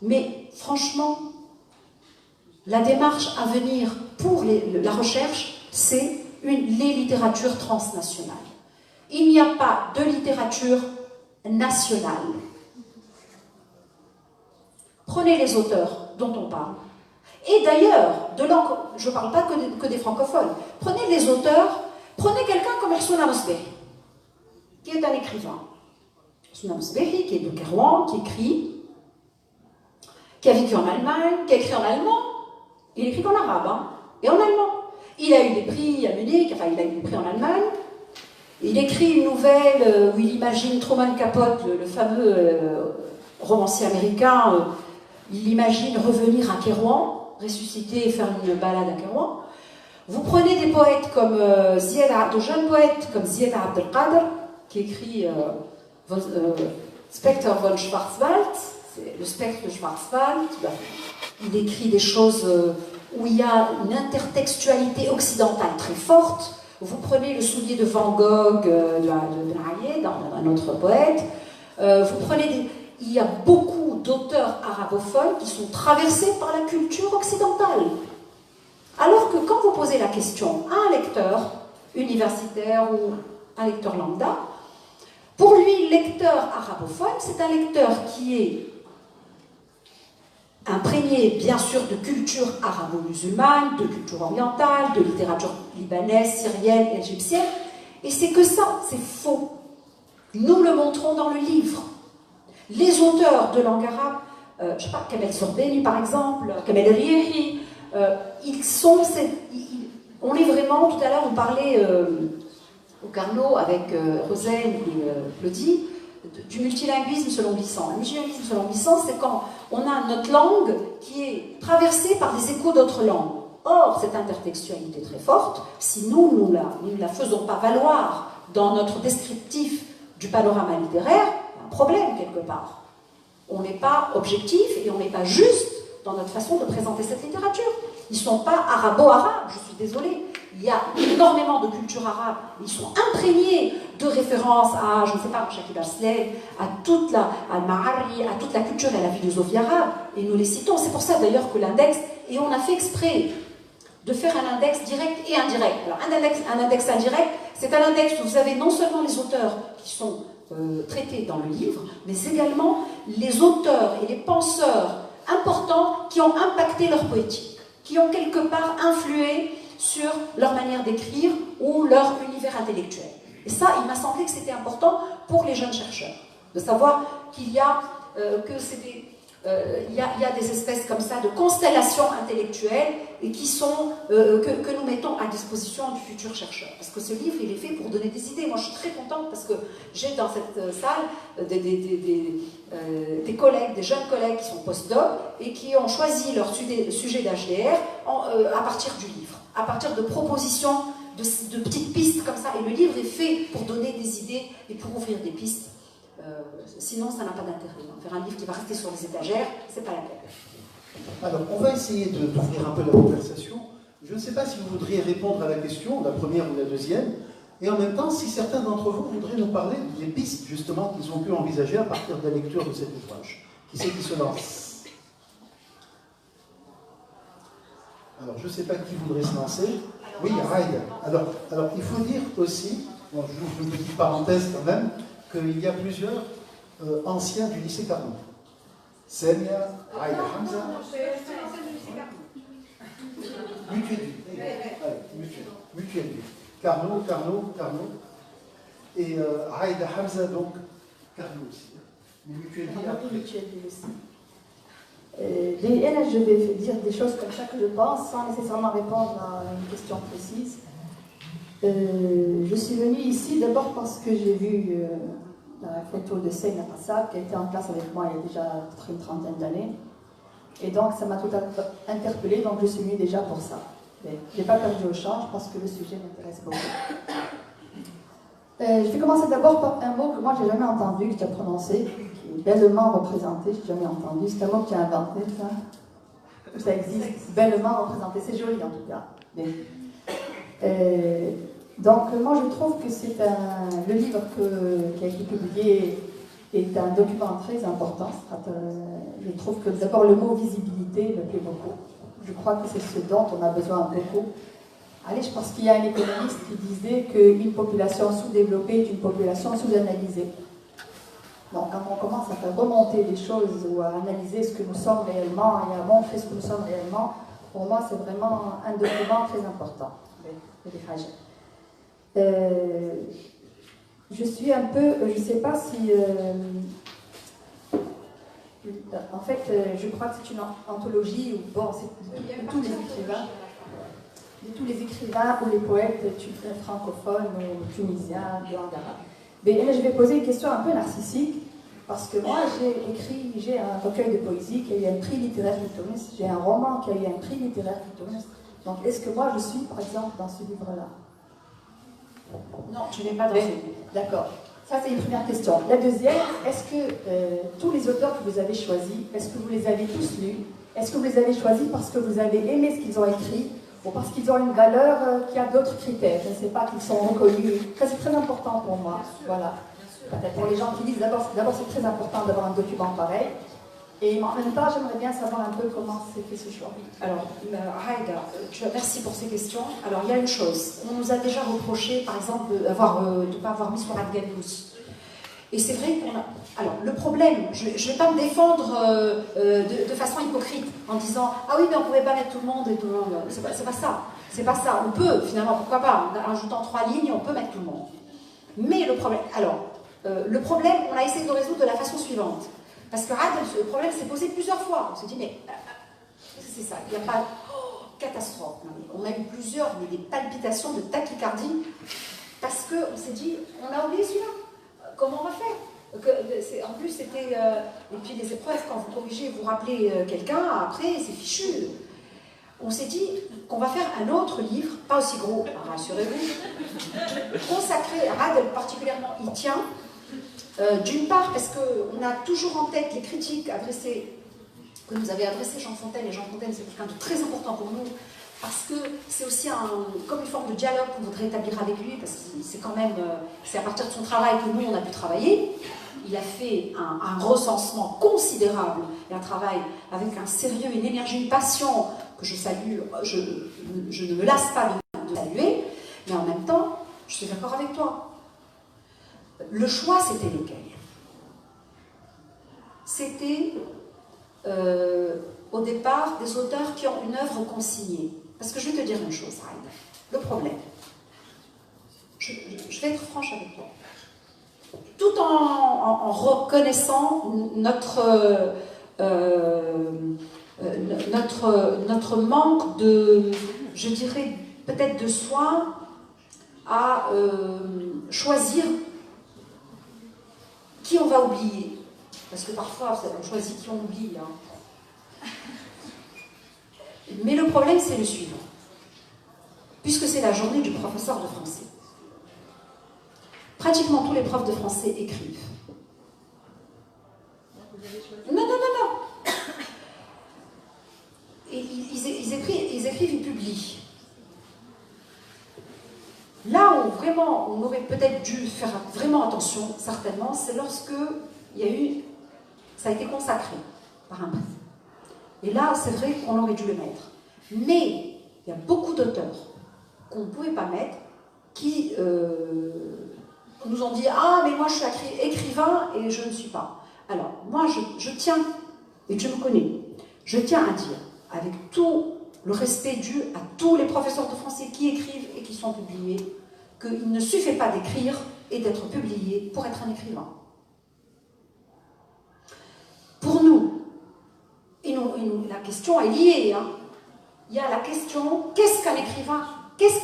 S2: Mais franchement, la démarche à venir pour la recherche, c'est les littératures transnationales. Il n'y a pas de littérature nationale. Prenez les auteurs dont on parle. Et d'ailleurs, je ne parle pas que des francophones. Prenez les auteurs, prenez quelqu'un comme Ersouna Mosbehi, qui est un écrivain. Ersouna Mosbehi, qui est de Kérouan, qui écrit, qui a vécu en Allemagne, qui a écrit en allemand. Il écrit en arabe, hein, et en allemand. Il a eu des prix à Munich, enfin il a eu des prix en Allemagne. Il écrit une nouvelle où il imagine Truman Capote, le fameux romancier américain, il imagine revenir à Kérouan, ressusciter et faire une balade à Kérouan. Vous prenez des poètes comme de jeunes poètes comme Ziad Abdelkader, qui écrit Spectre von Schwarzwald, c'est le spectre de Schwarzwald. Il écrit des choses où il y a une intertextualité occidentale très forte. Vous prenez le soulier de Van Gogh, de Naïe, d'un autre poète. Vous prenez il y a beaucoup d'auteurs arabophones qui sont traversés par la culture occidentale. Alors que quand vous posez la question à un lecteur universitaire ou un lecteur lambda, pour lui, lecteur arabophone, c'est un lecteur qui est imprégné, bien sûr, de culture arabo-musulmane, de culture orientale, de littérature libanaise, syrienne, égyptienne. Et c'est que ça, c'est faux. Nous le montrons dans le livre. Les auteurs de langue arabe, je ne sais pas, Kamel Sorbeni par exemple, Kamel Riahi, on est vraiment, tout à l'heure on parlait au Carnot avec Rosen et Claudie, du multilinguisme selon Glissant. Le multilinguisme selon Glissant, c'est quand on a notre langue qui est traversée par des échos d'autres langues. Or, cette intertextualité très forte, si nous ne la faisons pas valoir dans notre descriptif du panorama littéraire, il y a un problème quelque part. On n'est pas objectif et on n'est pas juste dans notre façon de présenter cette littérature. Ils ne sont pas arabo-arabes, je suis désolée. Il y a énormément de culture arabe. Ils sont imprégnés de références à, je ne sais pas, Shakib Aslem, à toute la Al-Ma'ari, à toute la culture et à la philosophie arabe. Et nous les citons. C'est pour ça d'ailleurs que l'index, et on a fait exprès de faire un index direct et indirect. Alors un index indirect, c'est un index où vous avez non seulement les auteurs qui sont traités dans le livre, mais également les auteurs et les penseurs importants qui ont impacté leur poétique, qui ont quelque part influé sur leur manière d'écrire ou leur univers intellectuel. Et ça, il m'a semblé que c'était important pour les jeunes chercheurs, de savoir qu'il y a il y a des espèces comme ça de constellations intellectuelles et qui sont, que nous mettons à disposition du futur chercheur. Parce que ce livre, il est fait pour donner des idées. Moi, je suis très contente parce que j'ai dans cette salle des collègues, des jeunes collègues qui sont post-doc et qui ont choisi leur sujet d'HDR à partir du livre, à partir de propositions, de petites pistes comme ça. Et le livre est fait pour donner des idées et pour ouvrir des pistes. Sinon, ça n'a pas d'intérêt. Faire un livre qui va rester sur les étagères, c'est pas la peine.
S1: Alors, on va essayer d'ouvrir un peu la conversation. Je ne sais pas si vous voudriez répondre à la question, la première ou la deuxième, et en même temps, si certains d'entre vous voudraient nous parler des pistes, justement, qu'ils ont pu envisager à partir de la lecture de cet ouvrage. Qui c'est qui se lance? Alors, je ne sais pas qui voudrait se lancer. Oui, Raïd. Alors, il faut dire aussi, bon, je vous une petite parenthèse quand même, qu'il y a plusieurs anciens du lycée Carnot. Semia, Aïda Hamza. Mutuelle. Carnot. Et Aïda Hamza, donc, Carnot aussi. Mais Mutuelle
S4: aussi. Je vais dire des choses comme ça que je pense, sans nécessairement répondre à une question précise. Je suis venue ici d'abord parce que j'ai vu la photo de Seyna Passab, qui a été en classe avec moi il y a déjà peut-être une trentaine d'années. Et donc ça m'a tout interpellée, donc je suis venue déjà pour ça. Je n'ai pas perdu au change parce que le sujet m'intéresse beaucoup. Je vais commencer d'abord par un mot que moi j'ai jamais entendu, que tu as prononcé, qui est bellement représenté, je n'ai jamais entendu. C'est un mot que tu as inventé, ça. Ça existe, bellement représenté, c'est joli en tout cas. Donc moi je trouve que c'est le livre qui a été publié est un document très important. Je trouve que d'abord le mot visibilité me plaît beaucoup. Je crois que c'est ce dont on a besoin beaucoup. Allez, je pense qu'il y a un économiste qui disait qu'une population sous-développée est une population sous-analysée. Donc quand on commence à faire remonter les choses ou à analyser ce que nous sommes réellement et à montrer ce que nous sommes réellement, pour moi c'est vraiment un document très important. Je suis un peu, je ne sais pas si... en fait, je crois que c'est une anthologie où, bon, c'est tous les écrivains ou les poètes francophones ou tunisiens, de langue arabe. Mais je vais poser une question un peu narcissique, parce que moi j'ai un recueil de poésie qui a eu un prix littéraire de Tunis, j'ai un roman qui a eu un prix littéraire de Tunis. Donc est-ce que moi je suis par exemple dans ce livre-là?
S2: Non, tu n'es pas dans ce livre.
S4: D'accord. Ça, c'est une première question. La deuxième, est-ce que tous les auteurs que vous avez choisis, est-ce que vous les avez tous lus? Est-ce que vous les avez choisis parce que vous avez aimé ce qu'ils ont écrit ou parce qu'ils ont une valeur qui a d'autres critères? Je ne sais pas, qu'ils sont reconnus. Ça, c'est très important pour moi. Voilà. Pour les gens qui disent, d'abord c'est très important d'avoir un document pareil. Et en même temps, j'aimerais bien savoir un peu comment s'est fait ce choix.
S2: Alors, Haïda, merci pour ces questions. Alors, il y a une chose. On nous a déjà reproché, par exemple, de ne pas avoir mis sur Adganouz. Et c'est vrai qu'on a... Alors, le problème, je ne vais pas me défendre de façon hypocrite en disant « Ah oui, mais on ne pouvait pas mettre tout le monde et tout le monde. » C'est pas ça. C'est pas ça. On peut, finalement, pourquoi pas, en ajoutant 3 lignes, on peut mettre tout le monde. Mais le problème... Alors, le problème, on a essayé de le résoudre de la façon suivante. Parce que le problème s'est posé plusieurs fois. On s'est dit, mais c'est ça, il n'y a pas... Oh, catastrophe. On a eu des palpitations de tachycardie, parce qu'on s'est dit, on a oublié celui-là. Comment on va faire? En plus, c'était... et puis les épreuves, quand vous corrigez, vous rappelez quelqu'un, après, c'est fichu. On s'est dit qu'on va faire un autre livre, pas aussi gros, rassurez-vous, consacré, Rad particulièrement, il tient. D'une part, parce qu'on a toujours en tête les critiques que nous avait adressées Jean Fontaine, et Jean Fontaine c'est quelqu'un de très important pour nous, parce que c'est aussi comme une forme de dialogue qu'on voudrait établir avec lui, parce que c'est à partir de son travail que nous on a pu travailler. Il a fait un recensement considérable, et un travail avec un sérieux, une énergie, une passion que je salue, je ne me lasse pas de saluer, mais en même temps, je suis d'accord avec toi. Le choix, c'était lequel? C'était, au départ, des auteurs qui ont une œuvre consignée. Parce que je vais te dire une chose, Raïda. Le problème, je vais être franche avec toi, tout en reconnaissant notre manque de, je dirais, peut-être de soin à choisir qui on va oublier. Parce que parfois, on choisit qui on oublie. Hein. Mais le problème, c'est le suivant. Puisque c'est la journée du professeur de français. Pratiquement tous les profs de français écrivent. Non. Et ils écrivent, ils publient. Là où vraiment on aurait peut-être dû faire vraiment attention, certainement, c'est lorsque ça a été consacré par un prix. Et là, c'est vrai qu'on aurait dû le mettre. Mais il y a beaucoup d'auteurs qu'on ne pouvait pas mettre qui nous ont dit « Ah, mais moi je suis écrivain et je ne suis pas. » Alors, moi je tiens, et tu me connais, je tiens à dire, avec tout le respect dû à tous les professeurs de français qui écrivent et qui sont publiés, qu'il ne suffit pas d'écrire et d'être publié pour être un écrivain. Pour nous, la question est liée. Hein. Il y a la question, qu'est-ce qu'un écrivain?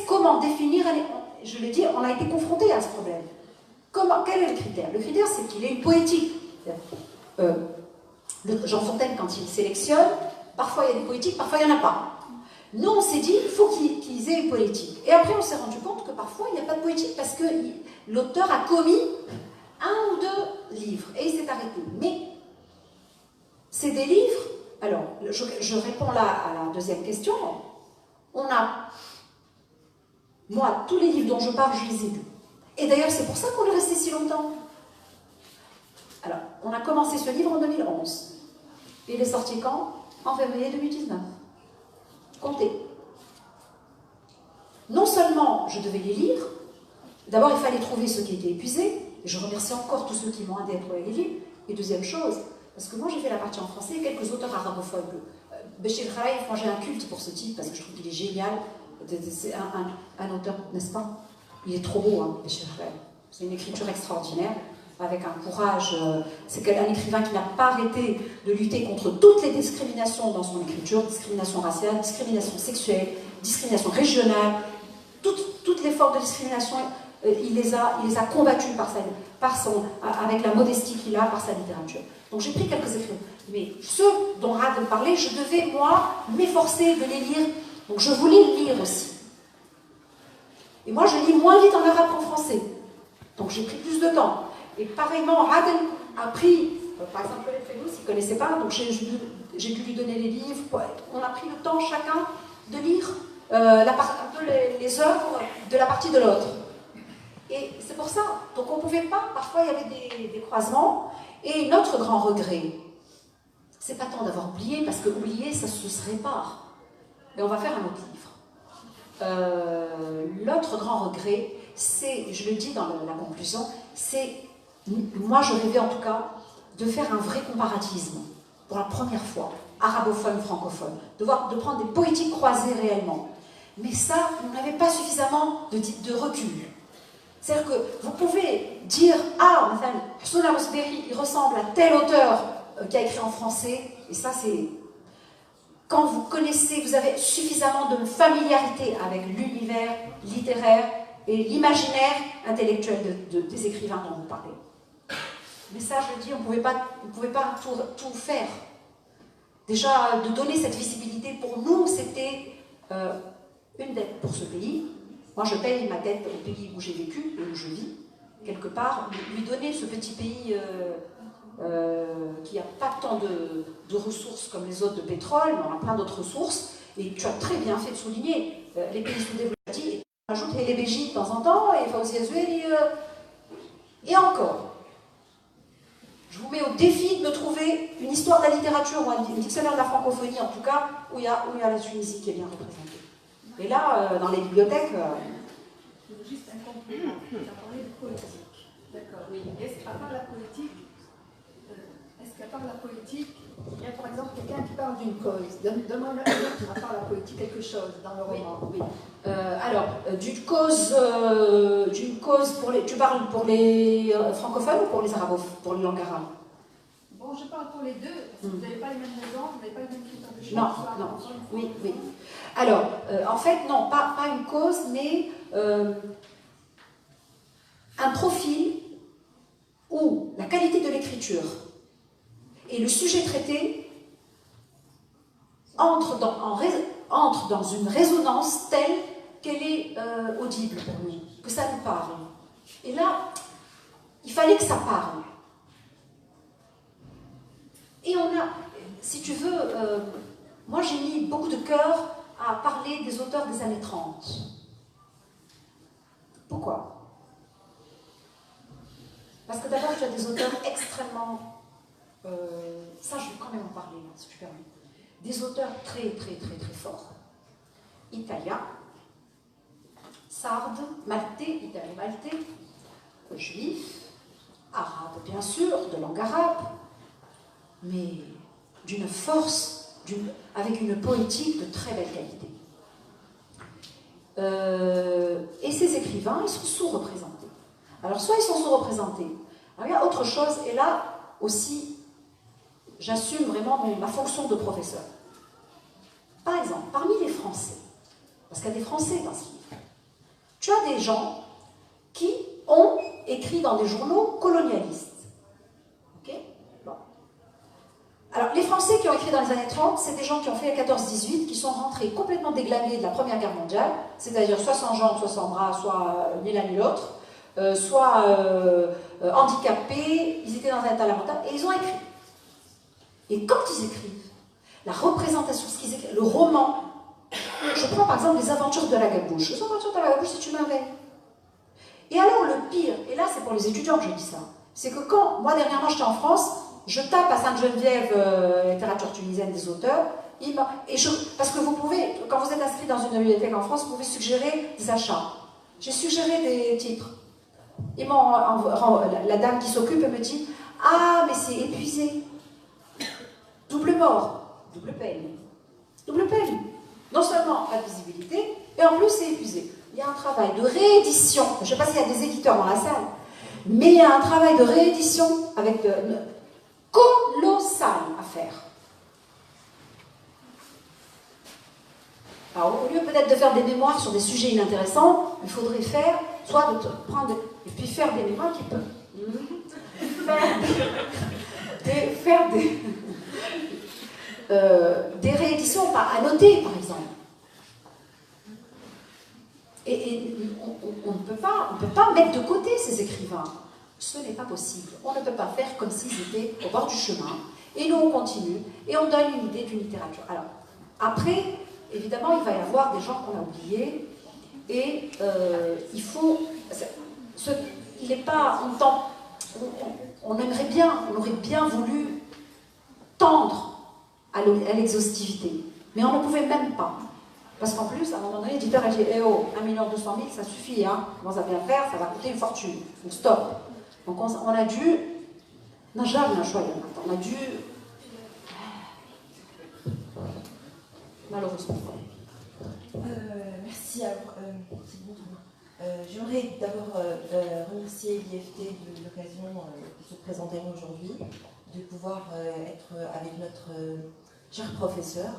S2: Comment définir un écrivain? Je l'ai dit, on a été confronté à ce problème. Quel est le critère? Le critère, c'est qu'il ait une poétique. Jean Fontaine, quand il sélectionne, parfois il y a des poétiques, parfois il n'y en a pas. Nous, on s'est dit, il faut qu'ils aient une poétique. Et après, on s'est rendu compte que parfois, il n'y a pas de poétique parce que l'auteur a commis 1 ou 2 livres et il s'est arrêté. Mais c'est des livres... Alors, je réponds là à la deuxième question. Moi, tous les livres dont je parle, je les ai lus. Et d'ailleurs, c'est pour ça qu'on est resté si longtemps. Alors, on a commencé ce livre en 2011. Il est sorti quand? En février 2019. Comptez. Non seulement je devais les lire, d'abord il fallait trouver ceux qui étaient épuisés, et je remercie encore tous ceux qui m'ont aidé à trouver les livres. Et deuxième chose, parce que moi j'ai fait la partie en français, quelques auteurs arabophones. Béchir Khaïf, moi j'ai un culte pour ce type, parce que je trouve qu'il est génial. C'est un auteur, n'est-ce pas? Il est trop beau, hein, Béchir Khaïf. C'est une écriture extraordinaire, avec un courage. C'est un écrivain qui n'a pas arrêté de lutter contre toutes les discriminations dans son écriture, discrimination raciale, discrimination sexuelle, discrimination régionale, toutes les formes de discrimination, il les a combattues avec la modestie qu'il a par sa littérature. Donc j'ai pris quelques écrivains. Mais ceux dont Rad parlait, je devais, moi, m'efforcer de les lire. Donc je voulais le lire aussi. Et moi, je lis moins vite en arabe qu'en français. Donc j'ai pris plus de temps. Et pareillement, Rad a pris, par exemple, le Félouz, il ne connaissait pas, donc j'ai dû lui donner les livres. On a pris le temps chacun de lire un peu les œuvres de la partie de l'autre. Et c'est pour ça. Donc on ne pouvait pas, parfois il y avait des croisements. Et notre grand regret, c'est pas tant d'avoir oublié, parce que oublier, ça se répare. Mais on va faire un autre livre. L'autre grand regret, c'est, je le dis dans la conclusion, c'est, moi je rêvais en tout cas, de faire un vrai comparatisme, pour la première fois, arabophone, francophone, de prendre des poétiques croisées réellement. Mais ça, on n'avait pas suffisamment de recul. C'est-à-dire que vous pouvez dire « Ah, Hussein al-Rosberi, il ressemble à tel auteur qui a écrit en français », et ça c'est... Quand vous connaissez, vous avez suffisamment de familiarité avec l'univers littéraire et l'imaginaire intellectuel des écrivains dont vous parlez. Mais ça, je le dis, on ne pouvait pas tout faire. Déjà, de donner cette visibilité, pour nous, c'était une dette pour ce pays. Moi, je paye ma dette au pays où j'ai vécu et où je vis, quelque part. Lui donner ce petit pays qui n'a pas tant de ressources comme les autres de pétrole, mais on a plein d'autres ressources. Et tu as très bien fait de souligner les pays sous-développés. Et on ajoute les BJ de temps en temps, et Fawzi Azueli, et encore. Je vous mets au défi de me trouver une histoire de la littérature ou un dictionnaire de la francophonie, en tout cas, où il y a la Tunisie qui est bien représentée. Et là, dans les bibliothèques...
S4: Juste un complément. Tu as parlé de poétique. D'accord. Oui. Est-ce qu'à part la poétique, il y a par exemple quelqu'un qui parle d'une cause. Donne-moi à part la poétique quelque chose dans le roman.
S2: Oui. D'une cause pour les... Tu parles pour les francophones ou pour les arabes, pour les langues arabes?
S4: Bon, je parle pour les deux, parce que vous n'avez pas les mêmes raisons, vous n'avez pas les mêmes critères de choix.
S2: Non. Oui. Alors, en fait, non, pas une cause, mais un profil où la qualité de l'écriture et le sujet traité entrent dans une résonance telle qu'elle est audible pour nous, que ça nous parle. Et là, il fallait que ça parle. Et on a, si tu veux, moi j'ai mis beaucoup de cœur à parler des auteurs des années 30. Pourquoi? Parce que d'abord tu as des auteurs extrêmement... ça je vais quand même en parler, là, si tu permets. Des auteurs très forts. Italiens, sardes, maltais, italien-maltais, juifs, arabes bien sûr, de langue arabe, mais d'une force, avec une poétique de très belle qualité. Et ces écrivains, ils sont sous-représentés. Alors soit ils sont sous-représentés, alors il y a autre chose, et là aussi, j'assume vraiment ma fonction de professeur. Par exemple, parmi les Français, parce qu'il y a des Français dans ce livre, tu as des gens qui ont écrit dans des journaux colonialistes. Ok? Bon. Alors, les Français qui ont écrit dans les années 30, c'est des gens qui ont fait la 14-18, qui sont rentrés complètement déglingués de la Première Guerre mondiale, c'est-à-dire soit sans jambes, soit sans bras, soit ni l'un ni l'autre, soit handicapés, ils étaient dans un état lamentable, et ils ont écrit. Et quand ils écrivent, la représentation, ce qu'ils écrivent, le roman, je prends par exemple les aventures de la Gabouche. Les aventures de la Gabouche, c'est une merveille. Et alors le pire, et là c'est pour les étudiants que je dis ça, c'est que quand, moi dernièrement j'étais en France, je tape à Sainte-Geneviève, littérature tunisienne des auteurs, parce que vous pouvez, quand vous êtes inscrit dans une bibliothèque en France, vous pouvez suggérer des achats. J'ai suggéré des titres. Et la dame qui s'occupe me dit « Ah, mais c'est épuisé. Double mort, double peine. Double peine. Non seulement pas de visibilité, et en plus c'est épuisé. » Il y a un travail de réédition, je ne sais pas s'il y a des éditeurs dans la salle, mais il y a un travail de réédition avec colossal à faire. Alors, au lieu peut-être de faire des mémoires sur des sujets inintéressants, il faudrait faire, soit de prendre, et puis faire des mémoires qui peuvent faire des rééditions à noter, par exemple. Et on ne peut pas mettre de côté ces écrivains. Ce n'est pas possible. On ne peut pas faire comme s'ils étaient au bord du chemin. Et nous, on continue, et on donne une idée d'une littérature. Alors, après, évidemment, il va y avoir des gens qu'on a oubliés, et il faut... il n'est pas... On aimerait bien, on aurait bien voulu tendre à l'exhaustivité, mais on ne pouvait même pas. Parce qu'en plus, à un moment donné, l'éditeur a dit « Eh oh, 1 200 000, ça suffit, hein. Comment ça vient faire, ça va coûter une fortune. Donc stop ». Donc on a dû... On a dû... Malheureusement.
S5: Merci. J'aimerais d'abord remercier l'IFT de l'occasion de se présenter aujourd'hui, de pouvoir être avec notre cher professeur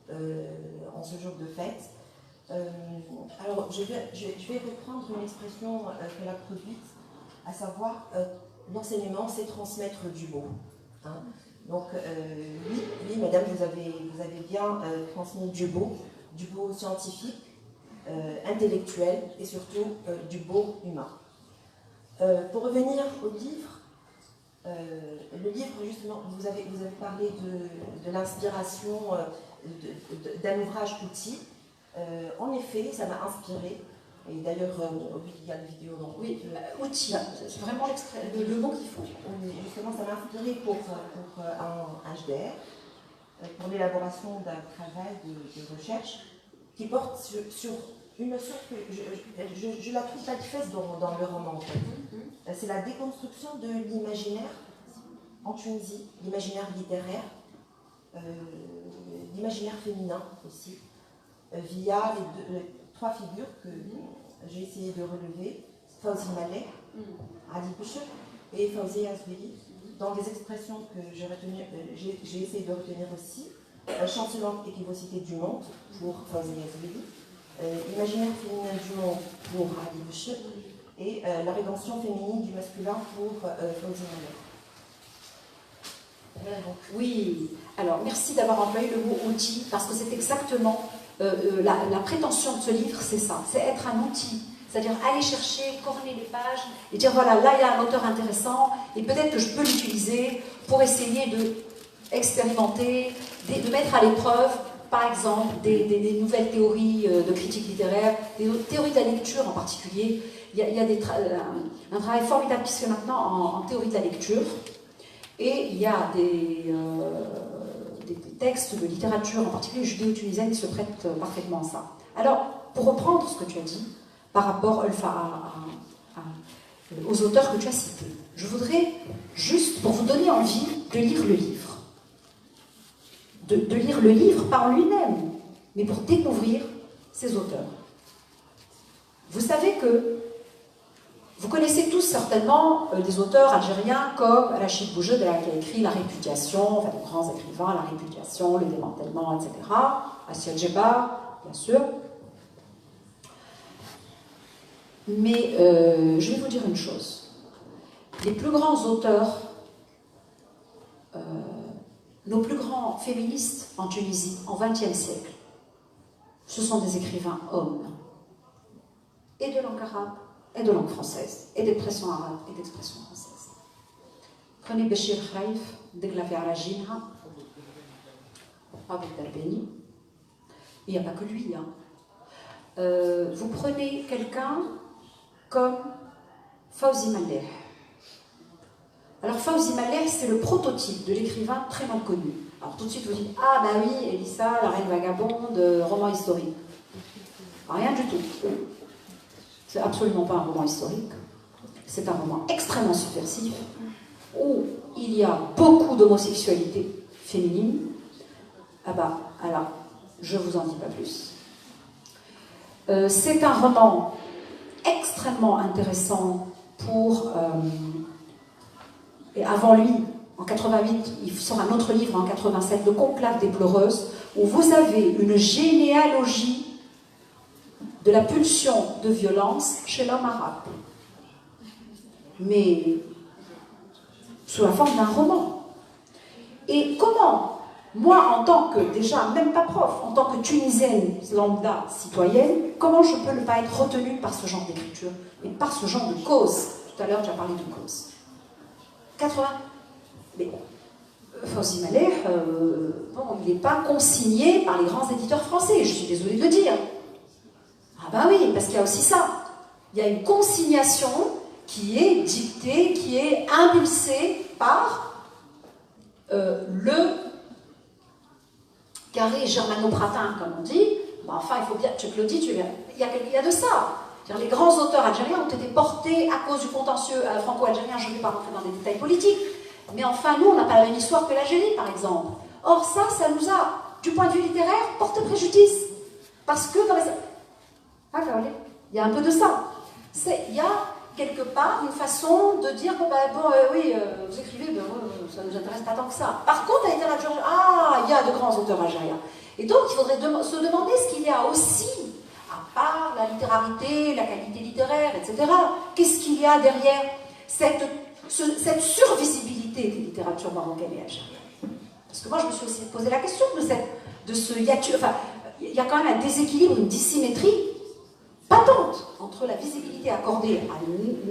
S5: en ce jour de fête. Alors, je vais reprendre une expression qu'elle a produite, à savoir l'enseignement, c'est transmettre du beau. Hein. Donc, oui, madame, vous avez bien transmis du beau scientifique, intellectuel et surtout du beau humain. Pour revenir au livre, le livre, justement, vous avez parlé de l'inspiration d'un ouvrage outil. En effet, ça m'a inspiré. Et d'ailleurs, oui, il y a une vidéo. Donc,
S2: oui, outil, c'est vraiment le mot qu'il faut.
S5: Justement, ça m'a inspiré pour un HDR, pour l'élaboration d'un travail de recherche qui porte sur une notion que je la trouve manifeste dans le roman. En fait. C'est la déconstruction de l'imaginaire en Tunisie, l'imaginaire littéraire, l'imaginaire féminin aussi, via les 3 figures que j'ai essayé de relever, Fawzi Maleh, Ali Boucher et Fawzi Azbeli, dans les expressions que j'ai essayé de retenir aussi, chancelante équivocité du monde pour Fawzi Azbeli, imaginaire féminin du monde pour Ali Boucher et la rédemption féminine du masculin pour Fawzi Maleh.
S2: Oui, alors merci d'avoir employé le mot outil, parce que c'est exactement la prétention de ce livre, c'est ça, c'est être un outil, c'est-à-dire aller chercher, corner les pages et dire voilà, là il y a un auteur intéressant et peut-être que je peux l'utiliser pour essayer d'expérimenter, de mettre à l'épreuve, par exemple, des nouvelles théories de critique littéraire, des théories de la lecture en particulier. Il y a un travail formidable qui se fait maintenant en théorie de la lecture. Et il y a des textes de littérature, en particulier judéo-tunisienne, qui se prêtent parfaitement à ça. Alors, pour reprendre ce que tu as dit, par rapport aux auteurs que tu as cités, je voudrais juste, pour vous donner envie, de lire le livre. De lire le livre pas en lui-même, mais pour découvrir ces auteurs. Vous savez que vous connaissez tous certainement des auteurs algériens comme Rachid Boujedela qui a écrit La Répudiation, enfin de grands écrivains, La Répudiation, Le Démantèlement, etc. Assia Djebbar, bien sûr. Mais je vais vous dire une chose. Les plus grands auteurs, nos plus grands féministes en Tunisie, en XXe siècle, ce sont des écrivains hommes, et de langue arabe, et de langue française, et d'expression arabe, et d'expression française. Prenez Béchir Khaïf, Deglavé Arajinha, Abou Darbeni, il n'y a pas que lui. Hein. Vous prenez quelqu'un comme Fawzi Maleh. Alors Fawzi Maleh, c'est le prototype de l'écrivain très mal connu. Alors tout de suite vous dites, ah bah oui, Elissa, la reine vagabonde, roman historique. Rien du tout. C'est absolument pas un roman historique. C'est un roman extrêmement subversif où il y a beaucoup d'homosexualité féminine. Ah bah, alors, je vous en dis pas plus. C'est un roman extrêmement intéressant pour... et avant lui, en 88, il sort un autre livre en 87, Le Conclave des pleureuses, où vous avez une généalogie de la pulsion de violence chez l'homme arabe. Mais sous la forme d'un roman. Et comment, moi en tant que, déjà, même pas prof, en tant que Tunisienne lambda citoyenne, comment je peux ne pas être retenue par ce genre d'écriture et par ce genre de cause? Tout à l'heure, tu as parlé de cause. 80. Mais Fawzi Maleh, bon, il n'est pas consigné par les grands éditeurs français, je suis désolée de le dire. Ah bah oui, parce qu'il y a aussi ça. Il y a une consignation qui est dictée, qui est impulsée par le carré germano-pratin, comme on dit. Enfin, il faut bien, tu le dis, il y a de ça. Les grands auteurs algériens ont été portés à cause du contentieux franco-algérien. Je ne vais pas rentrer dans des détails politiques, mais enfin, nous, on n'a pas la même histoire que l'Algérie, par exemple. Or, ça nous a, du point de vue littéraire, porté préjudice. Parce que dans les... Ah, Caroline, il y a un peu de ça. Il y a quelque part une façon de dire, oui, vous écrivez, ça ne nous intéresse pas tant que ça. Par contre, à littérature, il y a de grands auteurs algériens. Et donc, il faudrait se demander ce qu'il y a aussi, à part la littérarité, la qualité littéraire, etc. Qu'est-ce qu'il y a derrière cette survisibilité des littératures marocaines et algériennes? Parce que moi, je me suis aussi posé la question de ce hiatus. Enfin, il y a quand même un déséquilibre, une dissymétrie patente entre la visibilité accordée à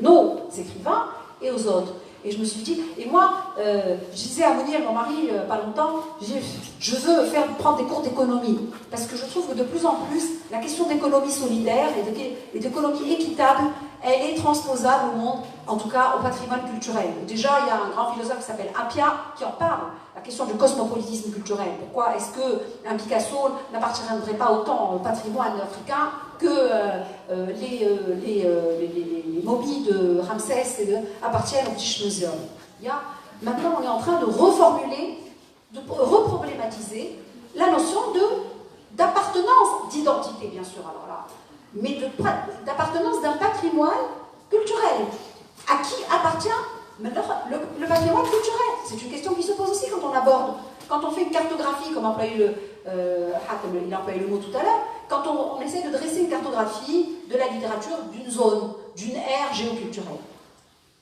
S2: nos écrivains et aux autres. Et je me suis dit, et moi, je disais à Mounir, mon mari, pas longtemps, je veux prendre des cours d'économie, parce que je trouve que de plus en plus, la question d'économie solidaire et d'économie équitable, elle est transposable au monde, en tout cas au patrimoine culturel. Déjà, il y a un grand philosophe qui s'appelle Appia qui en parle, la question du cosmopolitisme culturel. Pourquoi est-ce qu'un Picasso n'appartiendrait pas autant au patrimoine africain que les momies de Ramsès appartiennent au British Museum? Maintenant, on est en train de reformuler, de reproblématiser la notion d'appartenance, d'identité, bien sûr, alors là, mais d'appartenance d'un patrimoine culturel. À qui appartient le patrimoine culturel? C'est une question qui se pose aussi quand on fait une cartographie, comme employé il a employé le mot tout à l'heure, quand on essaie de dresser une cartographie de la littérature d'une zone, d'une ère géoculturelle.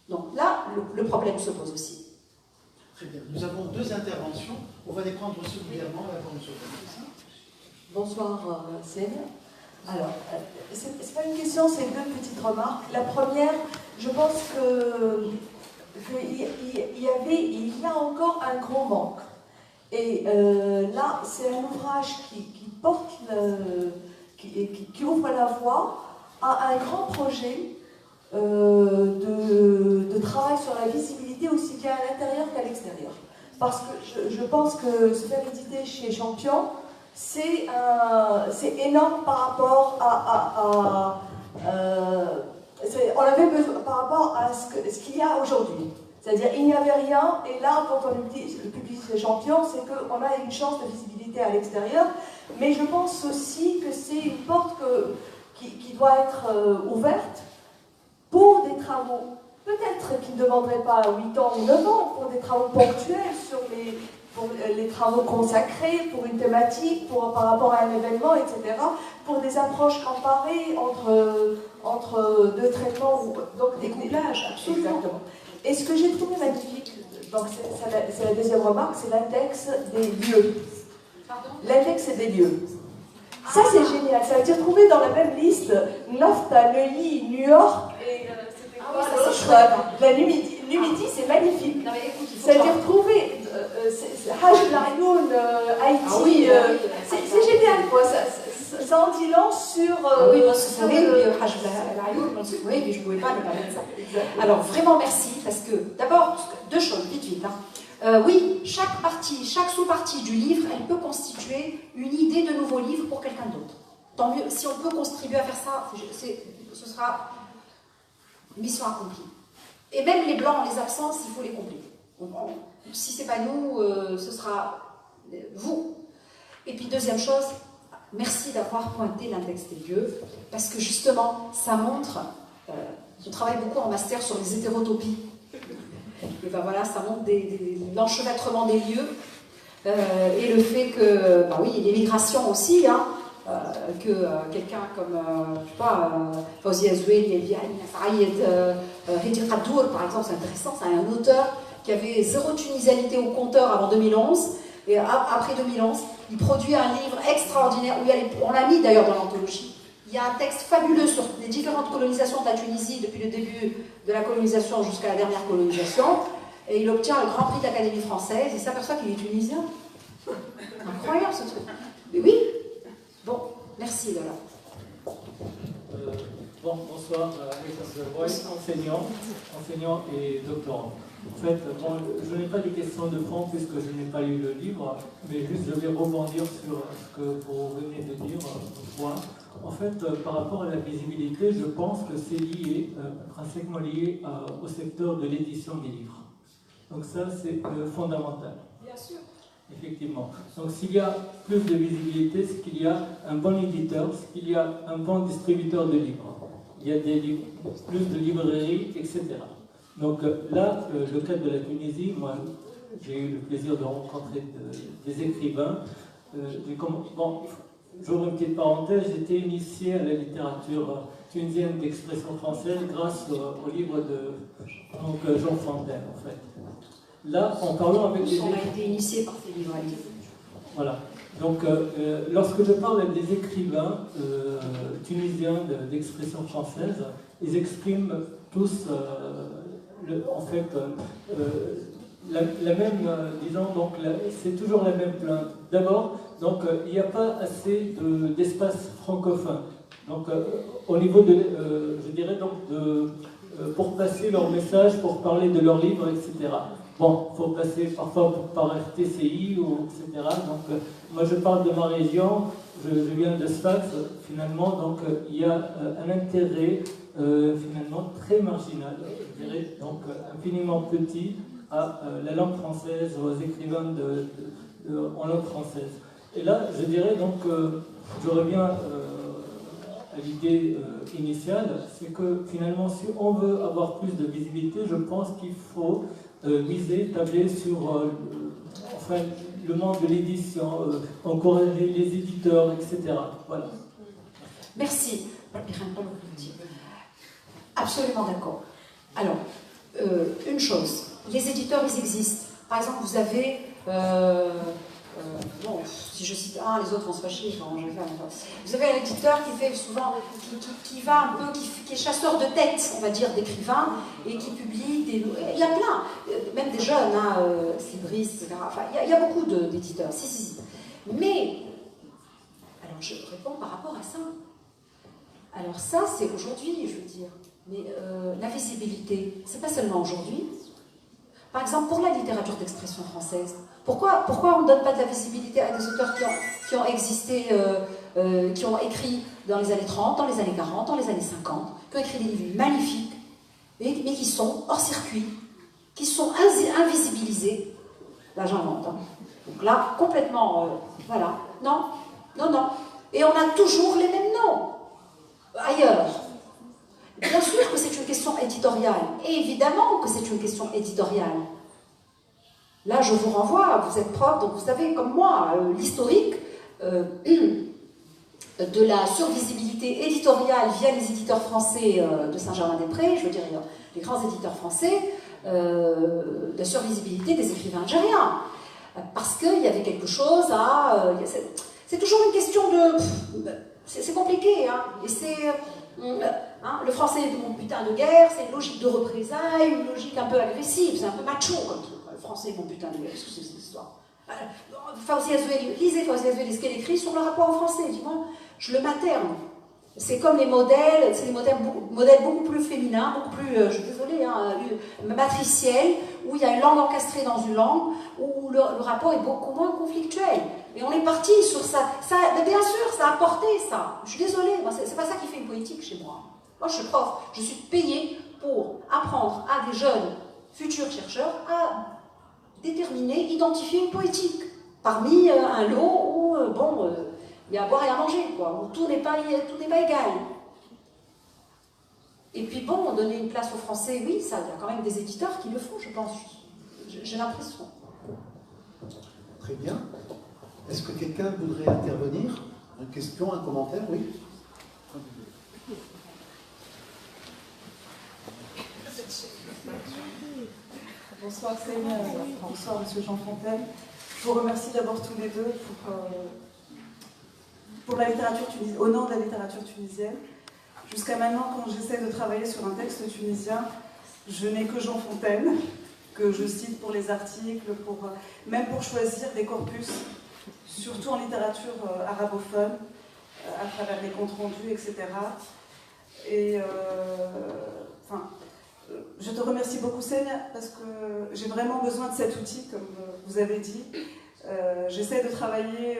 S2: Donc là, le problème se pose aussi.
S1: Très bien. Nous avons deux interventions. On va les prendre régulièrement.
S6: Bonsoir, Céline. Alors, c'est pas une question, c'est deux petites remarques. La première, je pense il y a encore un gros manque. Et là, c'est un ouvrage qui porte, qui ouvre la voie à un grand projet de travail sur la visibilité aussi bien à l'intérieur qu'à l'extérieur. Parce que je pense que se faire éditer chez Champion, c'est énorme par rapport on avait besoin par rapport à ce qu'il y a aujourd'hui. C'est-à-dire, il n'y avait rien, et là, quand on publie ces champions, c'est qu'on a une chance de visibilité à l'extérieur, mais je pense aussi que c'est une porte qui doit être ouverte pour des travaux, peut-être qui ne demanderaient pas 8 ans ou 9 ans, pour des travaux ponctuels pour les travaux consacrés, pour une thématique, par rapport à un événement, etc., pour des approches comparées entre deux traitements, donc des couplages, absolument. Exactement. Et ce que j'ai trouvé magnifique, donc c'est la deuxième remarque, c'est l'index des lieux.
S2: Pardon ?
S6: L'index des lieux. Ça, c'est génial. Ça a été retrouvé dans la même liste Nafta, Neuilly, New York, et c'était quoi la Numidie, c'est magnifique. Ça a été retrouvé Hajj Larioun, Haïti. C'est génial, quoi. Ça en dit long sur...
S2: oui, parce que Hajj Larioun, oui, mais je ne pouvais pas ne pas mettre ça. Alors, vraiment merci, parce que, d'abord, deux choses, vite. Oui, chaque sous-partie du livre, elle peut constituer une idée de nouveau livre pour quelqu'un d'autre. Tant mieux, si on peut contribuer à faire ça, ce sera mission accomplie. Et même les blancs, les absences, il faut les compléter. Si ce n'est pas nous, ce sera vous. Et puis deuxième chose, merci d'avoir pointé l'index des lieux, parce que justement, ça montre, on travaille beaucoup en master sur les hétérotopies. Et ben voilà, ça montre l'enchevêtrement des lieux, et le fait que, oui, l'immigration aussi, que quelqu'un comme, je sais pas, Fawzi Azoueli, Eliane Farid, Hedi Khadour, par exemple, c'est intéressant, c'est un auteur qui avait zéro tunisialité au compteur avant 2011, et après 2011, il produit un livre extraordinaire, où on l'a mis d'ailleurs dans l'anthologie. Il y a un texte fabuleux sur les différentes colonisations de la Tunisie, depuis le début de la colonisation jusqu'à la dernière colonisation, et il obtient le Grand Prix de l'Académie française, et s'aperçoit qu'il est tunisien. Incroyable ce truc. Mais oui. Bon, merci Lola.
S7: Bon, bonsoir, Alexandre Boy, enseignant et doctorant. En fait, bon, je n'ai pas de questions de fond puisque je n'ai pas lu le livre, mais juste je vais rebondir sur ce que vous venez de dire, point. En fait, par rapport à la visibilité, je pense que c'est lié, intrinsèquement lié au secteur de l'édition des livres. Donc ça, c'est fondamental.
S2: Bien sûr.
S7: Effectivement. Donc s'il y a plus de visibilité, c'est qu'il y a un bon éditeur, c'est qu'il y a un bon distributeur de livres. Il y a plus de librairies, etc. Donc là, le cas de la Tunisie, moi, j'ai eu le plaisir de rencontrer des écrivains. Bon, j'ouvre une petite parenthèse, j'étais initié à la littérature tunisienne d'expression française grâce au livre de Jean Fontaine, en fait. Là, en parlant avec des
S2: écrivains... On a été initiés par ces livres.
S7: Voilà. Donc, lorsque je parle des écrivains tunisiens d'expression française, ils expriment tous, en fait, la même, disons, donc c'est toujours la même plainte. D'abord, donc il n'y a pas assez d'espace francophone. Donc, au niveau de, je dirais donc, pour passer leur message, pour parler de leur livre, etc. Bon, il faut passer parfois par RTCI, etc. Donc, moi je parle de ma région, je viens de Sfax, finalement, donc il y a un intérêt finalement très marginal, je dirais, donc infiniment petit à la langue française, aux écrivains en langue française. Et là, je dirais donc, je reviens à l'idée initiale, c'est que finalement, si on veut avoir plus de visibilité, je pense qu'il faut miser, tabler sur enfin, le monde de l'édition, encourager les éditeurs, etc. Voilà.
S2: Merci. Absolument d'accord. Alors, une chose, les éditeurs, ils existent. Par exemple, vous avez... bon, si je cite un, les autres vont se fâcher, je vais faire. Vous avez un éditeur qui fait souvent, qui va un peu, qui est chasseur de tête, on va dire, d'écrivains, et qui publie des... Il y a plein, même des jeunes, hein, Slibris, etc. Enfin, il y a beaucoup d'éditeurs, si. Mais, alors je réponds par rapport à ça. Alors ça, c'est aujourd'hui, je veux dire. Mais la visibilité, c'est pas seulement aujourd'hui. Par exemple, pour la littérature d'expression française, pourquoi on ne donne pas de la visibilité à des auteurs qui ont existé, qui ont écrit dans les années 30, dans les années 40, dans les années 50, qui ont écrit des livres magnifiques, mais qui sont hors circuit, qui sont invisibilisés. Là, j'invente. Hein. Donc là, complètement, voilà. Non. Et on a toujours les mêmes noms, ailleurs. Bien sûr que c'est une question éditoriale, et évidemment que c'est une question éditoriale. Là, je vous renvoie, vous êtes prof, donc vous savez, comme moi, l'historique de la survisibilité éditoriale via les éditeurs français de Saint-Germain-des-Prés, je veux dire, les grands éditeurs français, de la survisibilité des écrivains algériens. Parce qu'il y avait quelque chose à... c'est toujours une question de... C'est compliqué, hein, et c'est... le français est mon putain de guerre, c'est une logique de représailles, une logique un peu agressive, c'est un peu macho comme truc. Le français est mon putain de guerre, qu'est-ce que c'est cette histoire? Lisez Fawzi Azoueli, ce qu'elle écrit sur le rapport au français, dis-moi, je le materne. C'est comme les modèles, c'est des modèles beaucoup plus féminins, beaucoup plus, je suis désolée, hein, matriciels, où il y a une langue encastrée dans une langue, où le rapport est beaucoup moins conflictuel. Et on est parti sur ça. Mais bien sûr, ça a porté ça. Je suis désolée, c'est pas ça qui fait une poétique chez moi. Moi, je suis prof, je suis payée pour apprendre à des jeunes futurs chercheurs à déterminer, identifier une poétique parmi un lot où, il y a à boire et à manger, quoi, où tout n'est pas égal. Et puis bon, donner une place aux Français, oui, ça, il y a quand même des éditeurs qui le font, je pense. J'ai l'impression.
S1: Très bien. Est-ce que quelqu'un voudrait intervenir? Une question, un commentaire? Oui.
S8: Bonsoir Seigneur, bonsoir Monsieur Jean Fontaine. Je vous remercie d'abord tous les deux pour la littérature tunisienne, au nom de la littérature tunisienne. Jusqu'à maintenant, quand j'essaie de travailler sur un texte tunisien, je n'ai que Jean Fontaine, que je cite pour les articles, même pour choisir des corpus, surtout en littérature arabophone, à travers les comptes rendus, etc. Et je te remercie beaucoup, Seigne, parce que j'ai vraiment besoin de cet outil, comme vous avez dit. J'essaie de travailler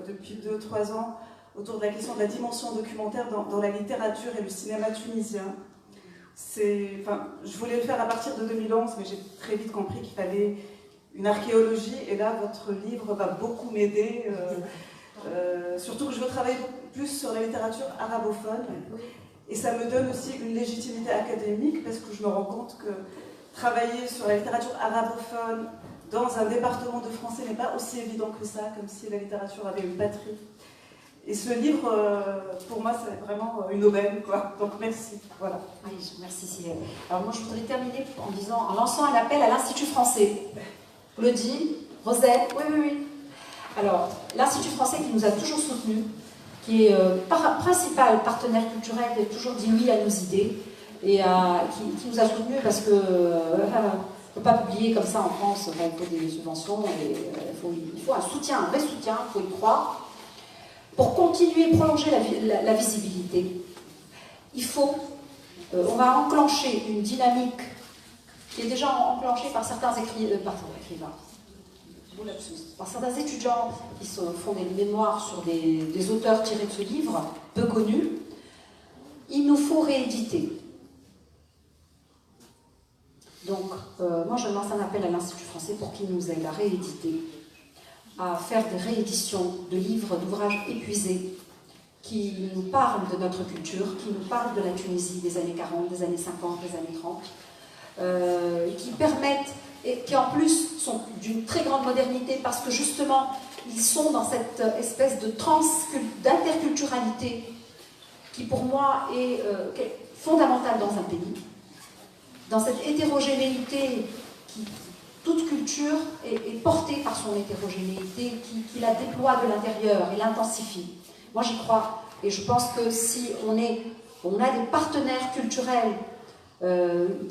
S8: depuis 2-3 ans autour de la question de la dimension documentaire dans la littérature et le cinéma tunisien. Je voulais le faire à partir de 2011, mais j'ai très vite compris qu'il fallait une archéologie, et là, votre livre va beaucoup m'aider. Surtout que je veux travailler plus sur la littérature arabophone. Et ça me donne aussi une légitimité académique, parce que je me rends compte que travailler sur la littérature arabophone dans un département de français n'est pas aussi évident que ça, comme si la littérature avait une patrie. Et ce livre, pour moi, c'est vraiment une aubaine, quoi. Donc merci. Voilà.
S2: Oui, merci Cyril. Alors moi, je voudrais terminer en lançant un appel à l'Institut français. Claudie, Rosette, oui. Alors, l'Institut français qui nous a toujours soutenus, qui est principal partenaire culturel, qui a toujours dit oui à nos idées, et qui nous a soutenus parce que ne peut pas publier comme ça en France, il faut des subventions, et, il faut un soutien, un vrai soutien, il faut y croire. Pour continuer et prolonger la visibilité, il faut, on va enclencher une dynamique qui est déjà enclenchée par certains écrivains, par certains étudiants qui font des mémoires sur des auteurs tirés de ce livre, peu connus. Il nous faut rééditer. Donc, moi je lance un appel à l'Institut français pour qu'il nous aide à rééditer, à faire des rééditions de livres, d'ouvrages épuisés qui nous parlent de notre culture, qui nous parlent de la Tunisie des années 40, des années 50, des années 30, qui permettent, et qui en plus sont d'une très grande modernité parce que justement ils sont dans cette espèce d'interculturalité qui pour moi est fondamentale dans un pays, dans cette hétérogénéité qui... Toute culture est portée par son hétérogénéité qui la déploie de l'intérieur et l'intensifie. Moi j'y crois et je pense que si on a des partenaires culturels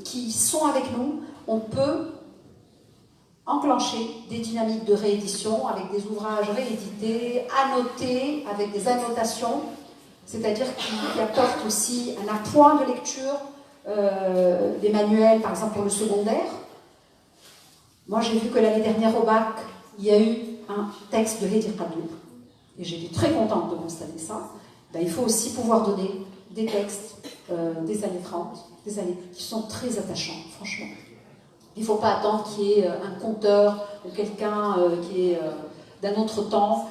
S2: qui sont avec nous, on peut enclencher des dynamiques de réédition avec des ouvrages réédités, annotés, avec des annotations, c'est-à-dire qui apportent aussi un appoint de lecture, des manuels par exemple pour le secondaire. Moi, j'ai vu que l'année dernière au bac, il y a eu un texte de Hedi Qadour. Et j'étais très contente de constater ça. Ben, il faut aussi pouvoir donner des textes des années 30, des années qui sont très attachants, franchement. Il ne faut pas attendre qu'il y ait un conteur ou quelqu'un qui est d'un autre temps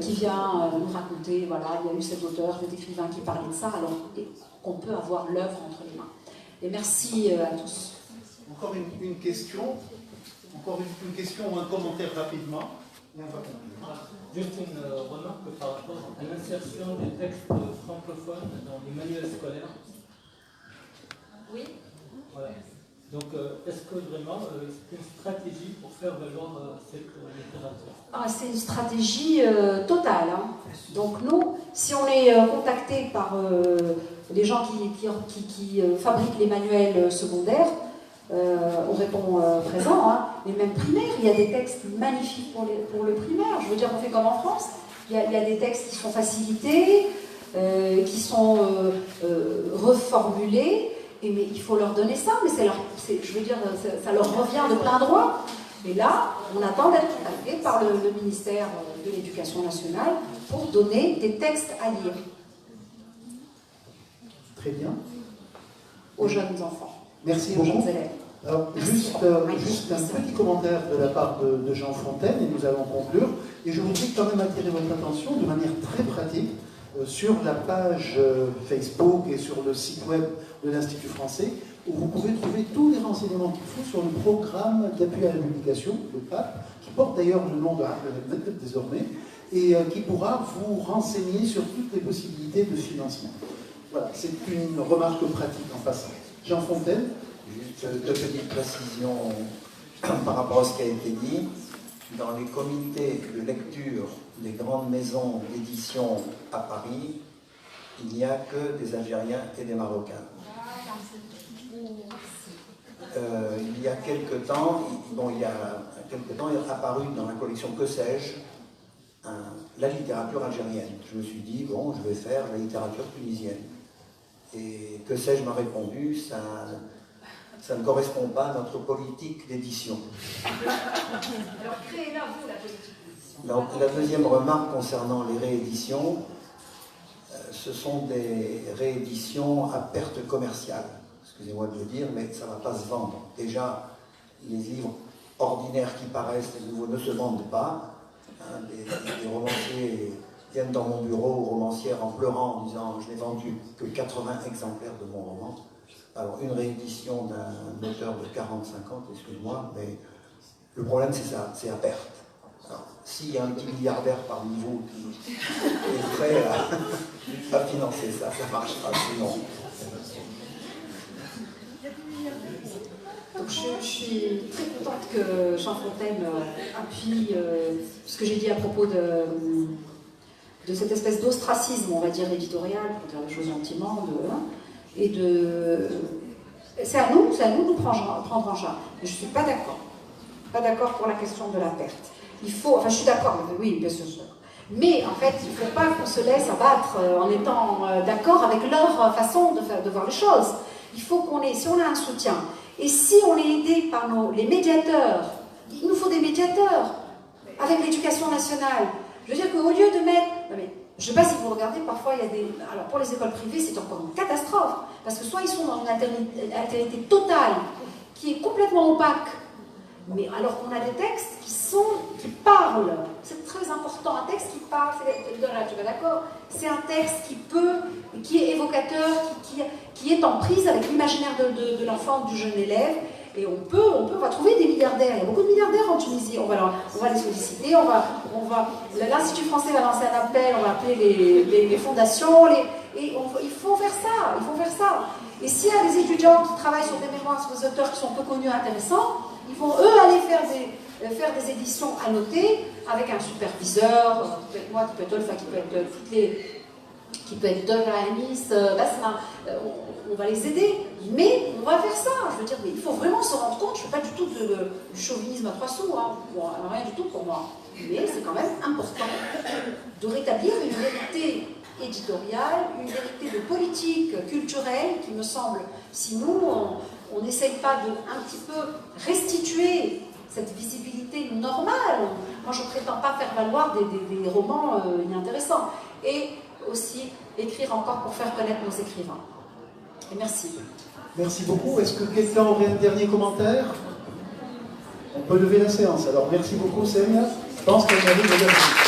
S2: qui vient nous raconter, voilà, il y a eu cet auteur, cet écrivain qui parlait de ça, alors qu'on peut avoir l'œuvre entre les mains. Et merci à tous.
S1: Encore une question. Encore une question ou un commentaire rapidement.
S7: Juste une remarque par rapport à l'insertion des textes francophones dans les manuels scolaires.
S2: Oui.
S7: Voilà. Donc, est-ce que vraiment c'est une stratégie pour faire valoir cette littérature?
S2: C'est une stratégie totale. Hein. Donc nous, si on est contacté par les gens qui fabriquent les manuels secondaires, on répond présent, hein. Mais même primaire, il y a des textes magnifiques pour le primaire. Je veux dire, on fait comme en France. Il y a des textes qui sont facilités, qui sont reformulés, mais il faut leur donner ça. Mais je veux dire, ça leur revient de plein droit. Et là, on attend d'être contacté par le ministère de l'Éducation nationale pour donner des textes à lire.
S1: Très bien.
S2: Aux jeunes enfants.
S1: Merci
S2: aux
S1: beaucoup.
S2: jeunes élèves.
S1: Alors, juste un petit commentaire de la part de Jean Fontaine, et nous allons conclure. Et je voudrais quand même attirer votre attention de manière très pratique sur la page Facebook et sur le site web de l'Institut français, où vous pouvez trouver tous les renseignements qu'il faut sur le programme d'appui à la publication, le PAP, qui porte d'ailleurs le nom de Ahmed désormais, et qui pourra vous renseigner sur toutes les possibilités de financement. Voilà, c'est une remarque pratique en passant. Jean Fontaine.
S3: Juste deux petites précisions par rapport à ce qui a été dit. Dans les comités de lecture des grandes maisons d'édition à Paris, il n'y a que des Algériens et des Marocains. Il y a quelque temps, il est apparu dans la collection Que sais-je, la littérature algérienne. Je me suis dit, bon, je vais faire la littérature tunisienne. Et que sais-je m'a répondu, ça ne correspond pas à notre politique d'édition.
S2: Alors créez-la, vous, la politique d'édition.
S3: Donc, la deuxième remarque concernant les rééditions, ce sont des rééditions à perte commerciale. Excusez-moi de le dire, mais ça ne va pas se vendre. Déjà, les livres ordinaires qui paraissent, les nouveaux, ne se vendent pas. Hein, les romanciers viennent dans mon bureau, aux romancières, en pleurant, en disant « je n'ai vendu que 80 exemplaires de mon roman ». Alors, une réédition d'un auteur de 40-50, excuse-moi, mais le problème, c'est ça, c'est à perte. Alors, s'il y a un petit milliardaire parmi vous qui est prêt à financer ça, ça marchera, sinon.
S2: Donc je suis très contente que Jean Fontaine appuie ce que j'ai dit à propos de cette espèce d'ostracisme, on va dire, éditorial, pour dire les choses gentiment, c'est à nous de nous prendre en charge. Mais je ne suis pas d'accord. Pas d'accord pour la question de la perte. Il faut, enfin je suis d'accord, oui, bien sûr. Mais en fait, il ne faut pas qu'on se laisse abattre en étant d'accord avec leur façon de voir les choses. Il faut qu'on ait, si on a un soutien, et si on est aidé par les médiateurs, il nous faut des médiateurs avec l'éducation nationale. Je veux dire qu'au lieu de mettre... Non mais, je ne sais pas si vous regardez, parfois il y a des... Alors pour les écoles privées, c'est encore une catastrophe. Parce que soit ils sont dans une altérité totale, qui est complètement opaque, mais alors qu'on a des textes qui parlent. C'est très important. Un texte qui parle, tu vas d'accord? C'est un texte qui est évocateur, qui est en prise avec l'imaginaire de l'enfant, du jeune élève. Et on va trouver des milliardaires. Il y a beaucoup de milliardaires en Tunisie. On va les solliciter. L'Institut français va lancer un appel. On va appeler les fondations. Il faut faire ça. Il faut faire ça. Et s'il y a des étudiants qui travaillent sur des mémoires, sur des auteurs qui sont peu connus et intéressants, ils vont eux aller faire des éditions annotées avec un superviseur, qui peut être moi, qui peut être Olfa, qui peut être qui peut être Dora, Anis, Basma. On va les aider, mais on va faire ça. Je veux dire, mais il faut vraiment se rendre compte. Je ne fais pas du tout du chauvinisme à 3 sous, hein. Bon, rien du tout pour moi. Mais c'est quand même important de rétablir une vérité éditoriale, une vérité de politique culturelle qui me semble, si nous, on n'essaye pas de un petit peu restituer cette visibilité normale. Moi, je ne prétends pas faire valoir des romans inintéressants. Et aussi écrire encore pour faire connaître nos écrivains. Et merci.
S1: Merci beaucoup. Est-ce que quelqu'un aurait un dernier commentaire? On peut lever la séance. Alors, merci beaucoup, Seigneur. Je pense qu'elle mérite de dire.